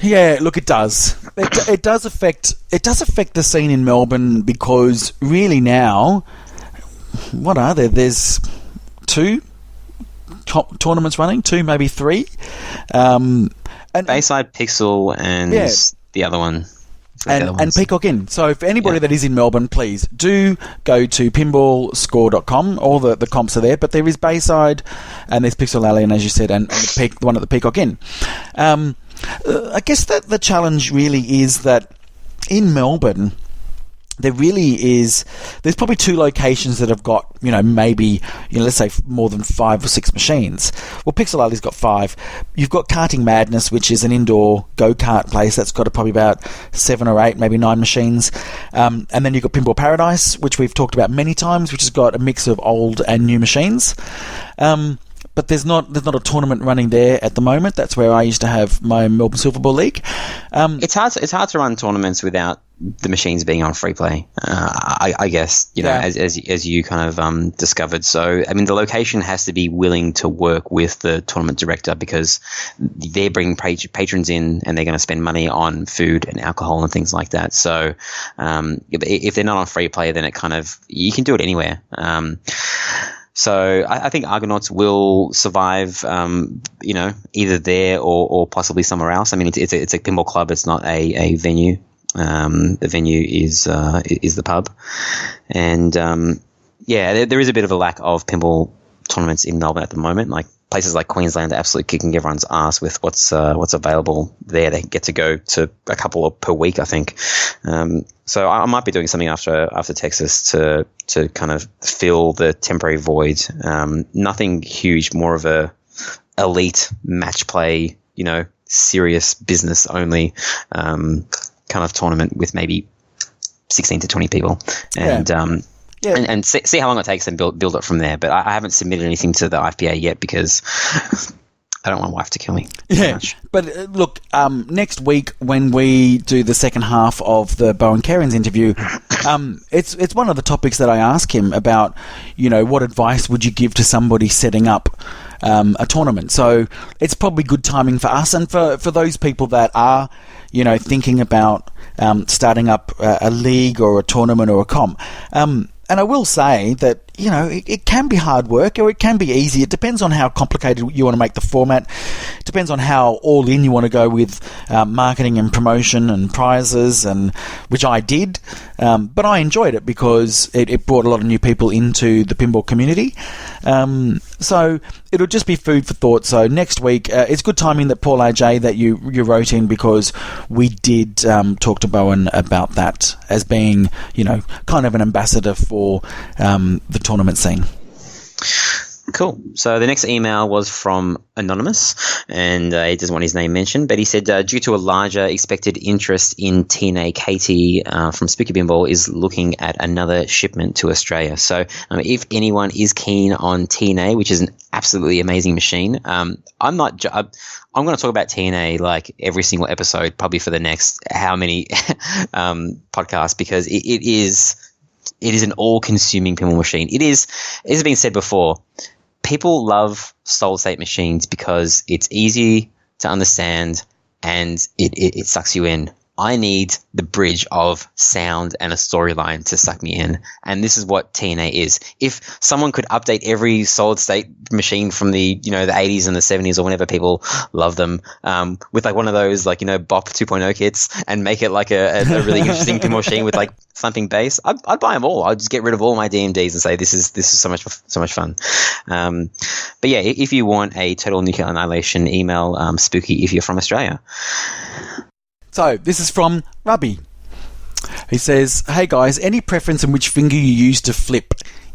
Yeah, look, it does. It does affect the scene in Melbourne, because really now, what are there? There's 2 tournaments running, 2, maybe 3. And Bayside, Pixel, and the other one. And Peacock Inn. So for anybody that is in Melbourne, please do go to pinballscore.com. All the comps are there, but there is Bayside, and there's Pixel Alley, and as you said, and the one at the Peacock Inn. I guess that the challenge really is that in Melbourne, there's probably 2 locations that have got, maybe, let's say more than 5 or 6 machines. Well, Pixel Alley's got 5. You've got Karting Madness, which is an indoor go-kart place. That's got probably about 7 or 8, maybe 9 machines. And then you've got Pinball Paradise, which we've talked about many times, which has got a mix of old and new machines. But there's not a tournament running there at the moment. That's where I used to have my Melbourne Silver Ball League. It's hard to run tournaments without the machines being on free play. I guess as you kind of discovered. So I mean, the location has to be willing to work with the tournament director, because they're bringing patrons in and they're going to spend money on food and alcohol and things like that. So if they're not on free play, then you can do it anywhere. So I think Argonauts will survive, either there or possibly somewhere else. I mean, it's a pinball club. It's not a venue. The venue is the pub, and there is a bit of a lack of pinball tournaments in Melbourne at the moment. Like places like Queensland are absolutely kicking everyone's ass with what's available there. They get to go to a couple per week, I think. So I might be doing something after Texas to kind of fill the temporary void. Nothing huge, more of a elite match play, serious business only kind of tournament with maybe 16 to 20 people, and and see how long it takes and build it from there. But I haven't submitted anything to the IPA yet because I don't want my wife to kill me. Yeah, but look, next week when we do the second half of the Bowen Cairns interview, it's one of the topics that I ask him about. What advice would you give to somebody setting up a tournament? So it's probably good timing for us and for those people that are, thinking about starting up a league or a tournament or a comp. And I will say that, it can be hard work or it can be easy. It depends on how complicated you want to make the format. It depends on how all in you want to go with marketing and promotion and prizes, and which I did. But I enjoyed it because it brought a lot of new people into the pinball community. So it'll just be food for thought. So next week, it's good timing that Paul AJ that you wrote in, because we did talk to Bowen about that as being, kind of an ambassador for the tournament scene. Cool. So the next email was from Anonymous, and he doesn't want his name mentioned, but he said, due to a larger expected interest in TNA, Katie from Spooky Pinball is looking at another shipment to Australia. So if anyone is keen on TNA, which is an absolutely amazing machine, I'm going to talk about TNA like every single episode, probably for the next how many podcasts, because it is an all-consuming pinball machine. It has been said before, people love solid-state machines because it's easy to understand and it sucks you in. I need the bridge of sound and a storyline to suck me in, and this is what TNA is. If someone could update every solid-state machine from the 80s and the 70s or whenever people love them, with like one of those BOP 2.0 kits and make it like a really interesting pinball machine with like thumping bass, I'd buy them all. I'd just get rid of all my DMDs and say this is so much fun. But yeah, if you want a total nuclear annihilation, email Spooky if you're from Australia. So, this is from Rubby. He says, hey guys, any preference in which finger you use to flip?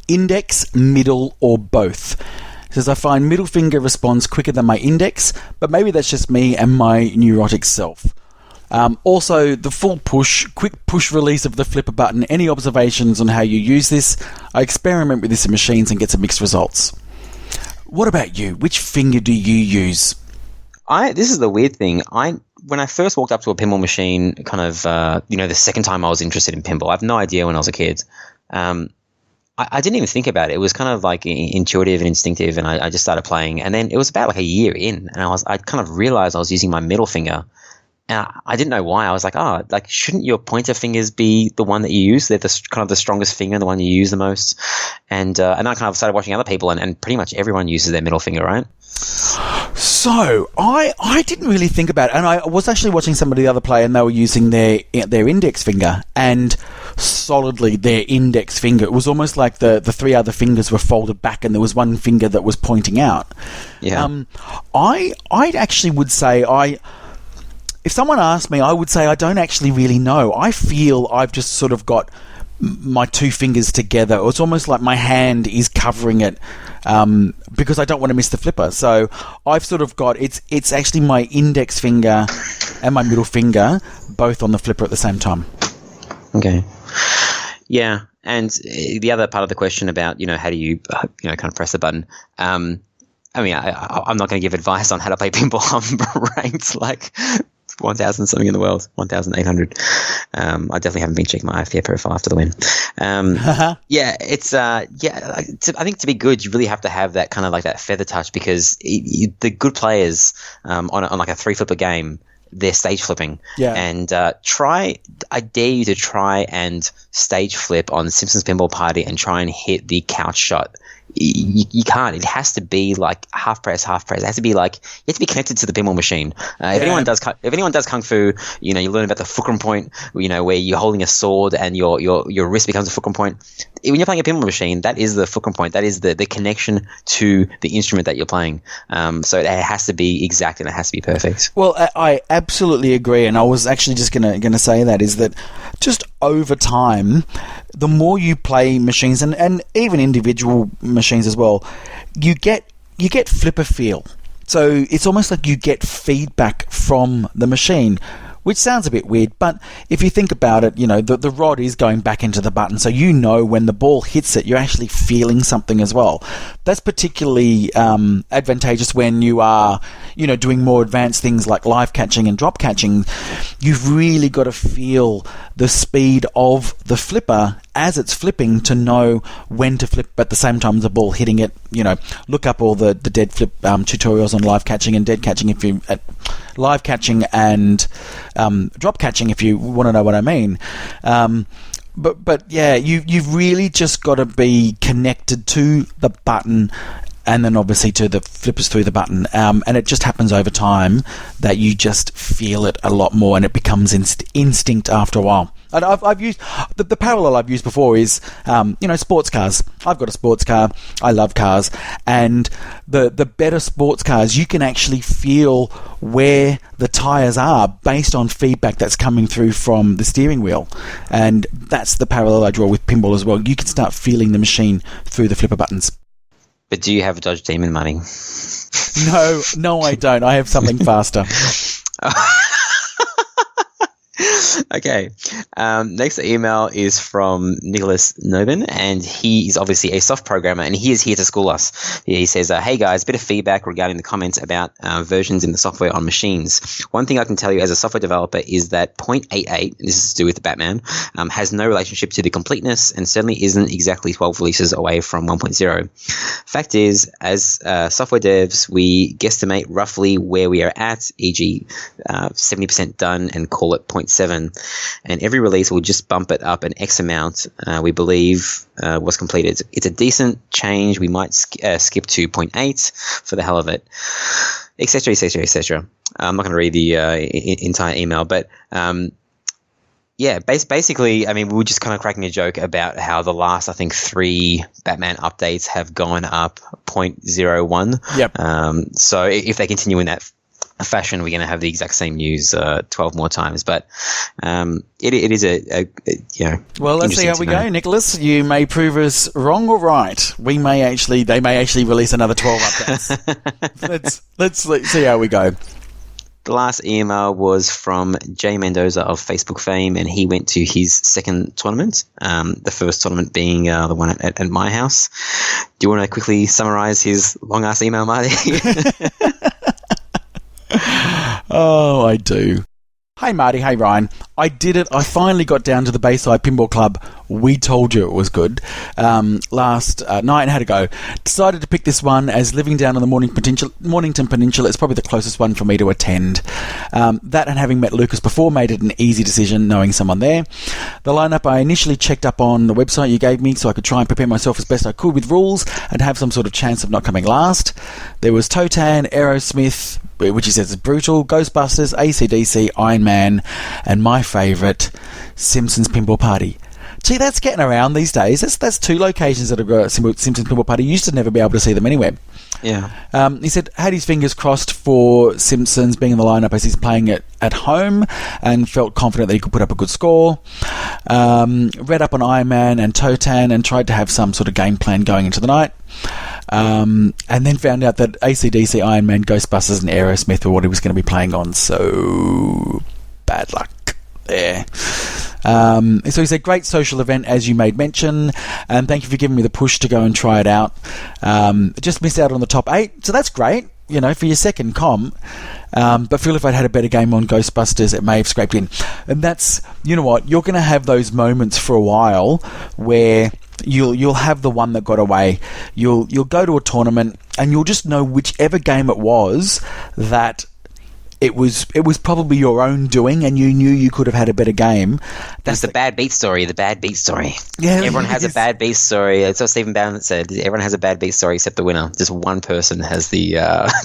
Index, middle, or both? He says, I find middle finger responds quicker than my index, but maybe that's just me and my neurotic self. Also, the full push, quick push release of the flipper button. Any observations on how you use this? I experiment with this in machines and get some mixed results. What about you? Which finger do you use? This is the weird thing. When I first walked up to a pinball machine, kind of, the second time I was interested in pinball, I have no idea when I was a kid. I didn't even think about it. It was kind of like intuitive and instinctive, and I just started playing. And then it was about like a year in, and I kind of realized I was using my middle finger. And I didn't know why. I was like, shouldn't your pointer fingers be the one that you use? They're kind of the strongest finger, the one you use the most. And I kind of started watching other people, and pretty much everyone uses their middle finger, right? So I didn't really think about it, and I was actually watching somebody the other play, and they were using their index finger, and solidly their index finger. It was almost like the three other fingers were folded back, and there was one finger that was pointing out. Yeah. I actually would say if someone asked me, I would say I don't actually really know. I feel I've just sort of got my two fingers together. It's almost like my hand is covering it because I don't want to miss the flipper. So I've sort of got it's actually my index finger and my middle finger both on the flipper at the same time. Okay. Yeah, and the other part of the question about how do you kind of press the button. I'm not going to give advice on how to play pinball. I'm ranked like 1,000 something in the world, 1,800. I definitely haven't been checking my IFPA profile after the win. Yeah, it's I think to be good, you really have to have that kind of like that feather touch, because the good players on like a 3-flipper game, they're stage flipping. Yeah. And I dare you to try and stage flip on Simpsons Pinball Party and try and hit the couch shot. You can't. It has to be like half press. It has to be like, you have to be connected to the pinball machine. If anyone does kung fu, you learn about the fulcrum point, where you're holding a sword and your wrist becomes a fulcrum point. When you're playing a pinball machine, that is the fulcrum point. That is the connection to the instrument that you're playing. So it has to be exact and it has to be perfect. Well, I absolutely agree, and I was actually just gonna say that is that just over time, the more you play machines and even individual machines as well, you get flipper feel. So it's almost like you get feedback from the machine, which sounds a bit weird, but if you think about it, the rod is going back into the button, so when the ball hits it, you're actually feeling something as well. That's particularly advantageous when you are, doing more advanced things like live catching and drop catching. You've really got to feel the speed of the flipper as it's flipping to know when to flip at the same time as the ball hitting it. Look up all the dead flip tutorials on live catching and dead catching live catching and drop catching, if you want to know what I mean. But yeah, you've really just got to be connected to the button, and then obviously to the flippers through the button. And it just happens over time that you just feel it a lot more, and it becomes instinct after a while. And I've used the parallel I've used before is sports cars. I've got a sports car. I love cars, and the better sports cars, you can actually feel where the tires are based on feedback that's coming through from the steering wheel, and that's the parallel I draw with pinball as well. You can start feeling the machine through the flipper buttons. But do you have a Dodge Demon, Marty? No, I don't. I have something faster. Okay. Next email is from Nicholas Noven, and he is obviously a soft programmer, and he is here to school us. He says, hey guys, a bit of feedback regarding the comments about versions in the software on machines. One thing I can tell you as a software developer is that 0.88, this is to do with the Batman, has no relationship to the completeness and certainly isn't exactly 12 releases away from 1.0. Fact is, as software devs, we guesstimate roughly where we are at, e.g. 70% done, and call it 0.7. And every release will just bump it up an X amount we believe was completed. It's a decent change. We might skip to 0.8 for the hell of it, etc., etc., etc. I'm not going to read the entire email, but yeah, basically, I mean, we were just kind of cracking a joke about how the last, I think, 3 Batman updates have gone up 0.01. Yep. So if they continue in that fashion, we're going to have the exact same news 12 more times. But it is a Well, let's see how we go, Nicholas. You may prove us wrong or right. They may actually release another 12 updates. let's see how we go. The last email was from Jay Mendoza of Facebook fame, and he went to his second tournament, the first tournament being the one at my house. Do you want to quickly summarize his long-ass email, Marty? Oh, I do. Hey, Marty. Hey, Ryan. I did it. I finally got down to the Bayside Pinball Club. We told you it was good. Last night and had a go. Decided to pick this one as living down on the Mornington Peninsula is probably the closest one for me to attend. That and having met Lucas before made it an easy decision, knowing someone there. The lineup I initially checked up on the website you gave me so I could try and prepare myself as best I could with rules and have some sort of chance of not coming last. There was Totan, Aerosmith, which he says is brutal, Ghostbusters, AC/DC, Iron Man, and my favourite, Simpsons Pinball Party. Gee, that's getting around these days. That's 2 locations that have got Simpsons Pinball Party. You used to never be able to see them anywhere. Yeah. He said had his fingers crossed for Simpsons being in the lineup as he's playing it at home and felt confident that he could put up a good score. Read up on Iron Man and Totan and tried to have some sort of game plan going into the night. And then found out that AC/DC, Iron Man, Ghostbusters and Aerosmith were what he was going to be playing on. So bad luck there. So he said, great social event as you made mention, and thank you for giving me the push to go and try it out. Just missed out on the top 8, so that's great, for your second comp. But feel if I'd had a better game on Ghostbusters, it may have scraped in. And that's, you know what, you're going to have those moments for a while where you'll have the one that got away. You'll go to a tournament and you'll just know whichever game it was that it was probably your own doing, and you knew you could have had a better game. That's the bad beat story. The bad beat story. Yeah, everyone has a bad beat story. That's what Stephen Bannon said. Everyone has a bad beat story except the winner. Just one person has the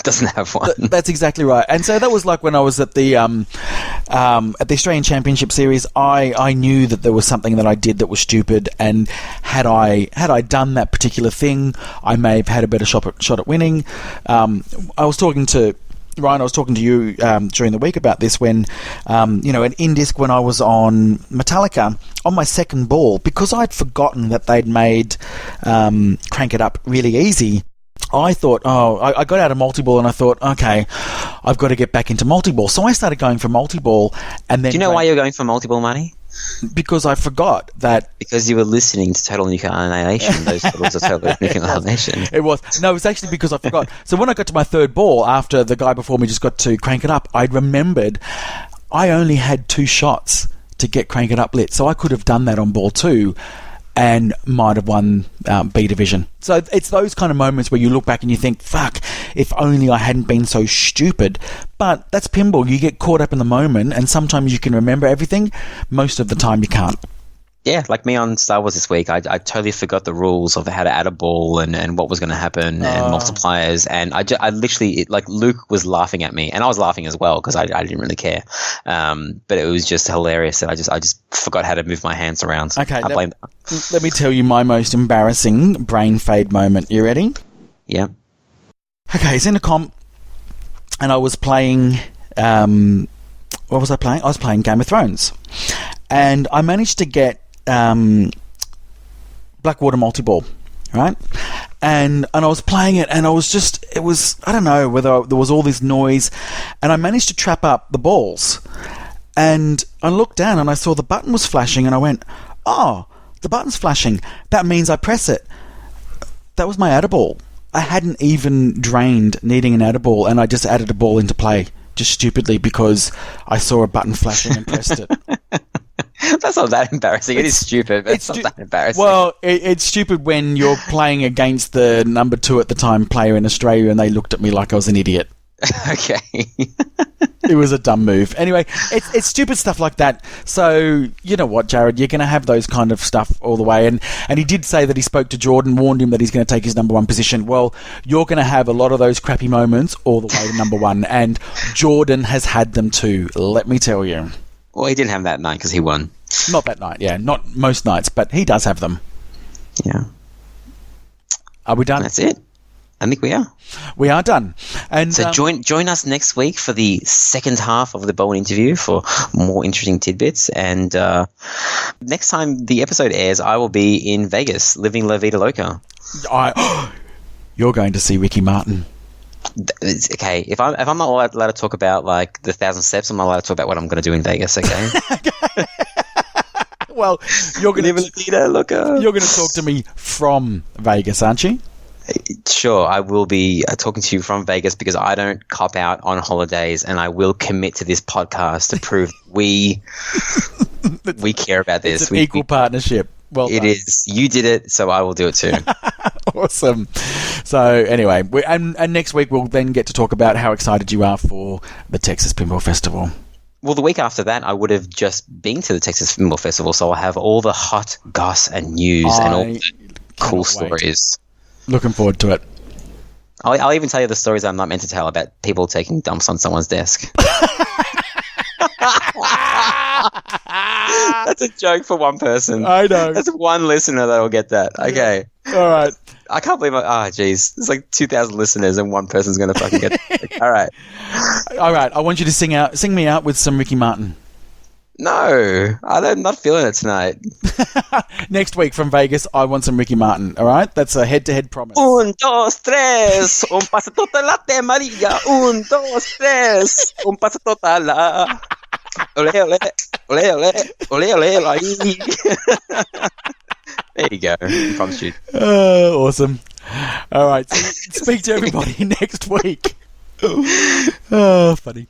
doesn't have one. That's exactly right. And so that was like when I was at the Australian Championship Series. I knew that there was something that I did that was stupid, and had I done that particular thing, I may have had a better shot at winning. I was talking to Ryan, I was talking to you during the week about this when, at Indisc, when I was on Metallica, on my second ball, because I'd forgotten that they'd made Crank It Up really easy, I thought, I got out of multi-ball and I thought, okay, I've got to get back into multi-ball. So I started going for multi-ball. And then do you know why you're going for multi-ball, Money? Because I forgot that... Because you were listening to Total Nuclear Annihilation. Those photos of Total Nuclear Annihilation. It was actually because I forgot. So when I got to my third ball, after the guy before me just got to Crank It Up, I remembered I only had 2 shots to get Crank It Up lit. So I could have done that on ball 2 and might have won B Division. So it's those kind of moments where you look back and you think, fuck, if only I hadn't been so stupid. But that's pinball. You get caught up in the moment, and sometimes you can remember everything. Most of the time you can't. Yeah, like me on Star Wars this week, I totally forgot the rules of how to add a ball and what was going to happen and multipliers. And I literally, like, Luke was laughing at me, and I was laughing as well because I didn't really care. But it was just hilarious that I just forgot how to move my hands around. Okay, let me tell you my most embarrassing brain fade moment. You ready? Yeah. Okay, it's in a comp, and I was playing. What was I playing? I was playing Game of Thrones, and I managed to get Blackwater multi-ball, right? and I was playing it, and I don't know whether there was all this noise, and I managed to trap up the balls, and I looked down and I saw the button was flashing, and I went, oh, the button's flashing, that means I press it. That was my adder ball. I hadn't even drained needing an adder ball, and I just added a ball into play, just stupidly, because I saw a button flashing and pressed it. That's not that embarrassing. It is stupid, but it's not that embarrassing. Well, it's stupid when you're playing against the number 2 at the time player in Australia, and they looked at me like I was an idiot. Okay. It was a dumb move. Anyway, it's stupid stuff like that. So, you know what, Jared, you're going to have those kind of stuff all the way. And he did say that he spoke to Jordan, warned him that he's going to take his number 1 position. Well, you're going to have a lot of those crappy moments all the way to number 1. And Jordan has had them too, let me tell you. Well, he didn't have that night because he won. Not that night, yeah. Not most nights, but he does have them. Yeah. Are we done? That's it. I think we are. We are done. And so join us next week for the second half of the Bowen interview for more interesting tidbits. And next time the episode airs, I will be in Vegas, living La Vida Loca. You're going to see Ricky Martin. Okay, if I'm not allowed to talk about like the 1,000 steps, I'm not allowed to talk about what I'm going to do in Vegas. Okay. Well, you're going to talk to me from Vegas, aren't you? Sure, I will be talking to you from Vegas because I don't cop out on holidays, and I will commit to this podcast to prove we care about this. It's an equal partnership. Well done. It is. You did it, so I will do it too. Awesome. So anyway, and next week we'll then get to talk about how excited you are for the Texas Pinball Festival. Well, the week after that, I would have just been to the Texas Pinball Festival, so I'll have all the hot goss and news and all the cool stories. Looking forward to it. I'll even tell you the stories I'm not meant to tell about people taking dumps on someone's desk. That's a joke for one person. I know. That's one listener that will get that. Okay. All right. I can't believe geez. There's like 2,000 listeners and one person's going to fucking get it. All right. All right. I want you to sing me out with some Ricky Martin. No, I'm not feeling it tonight. Next week from Vegas, I want some Ricky Martin. All right, that's a head-to-head promise. 1, 2, 3, un pasatote latte Maria. 1, 2, 3, un pasatote la. Ole, ole, ole, ole, ole, ole, ole. There you go. I promise you. Awesome. All right, so speak to everybody next week. Oh, funny.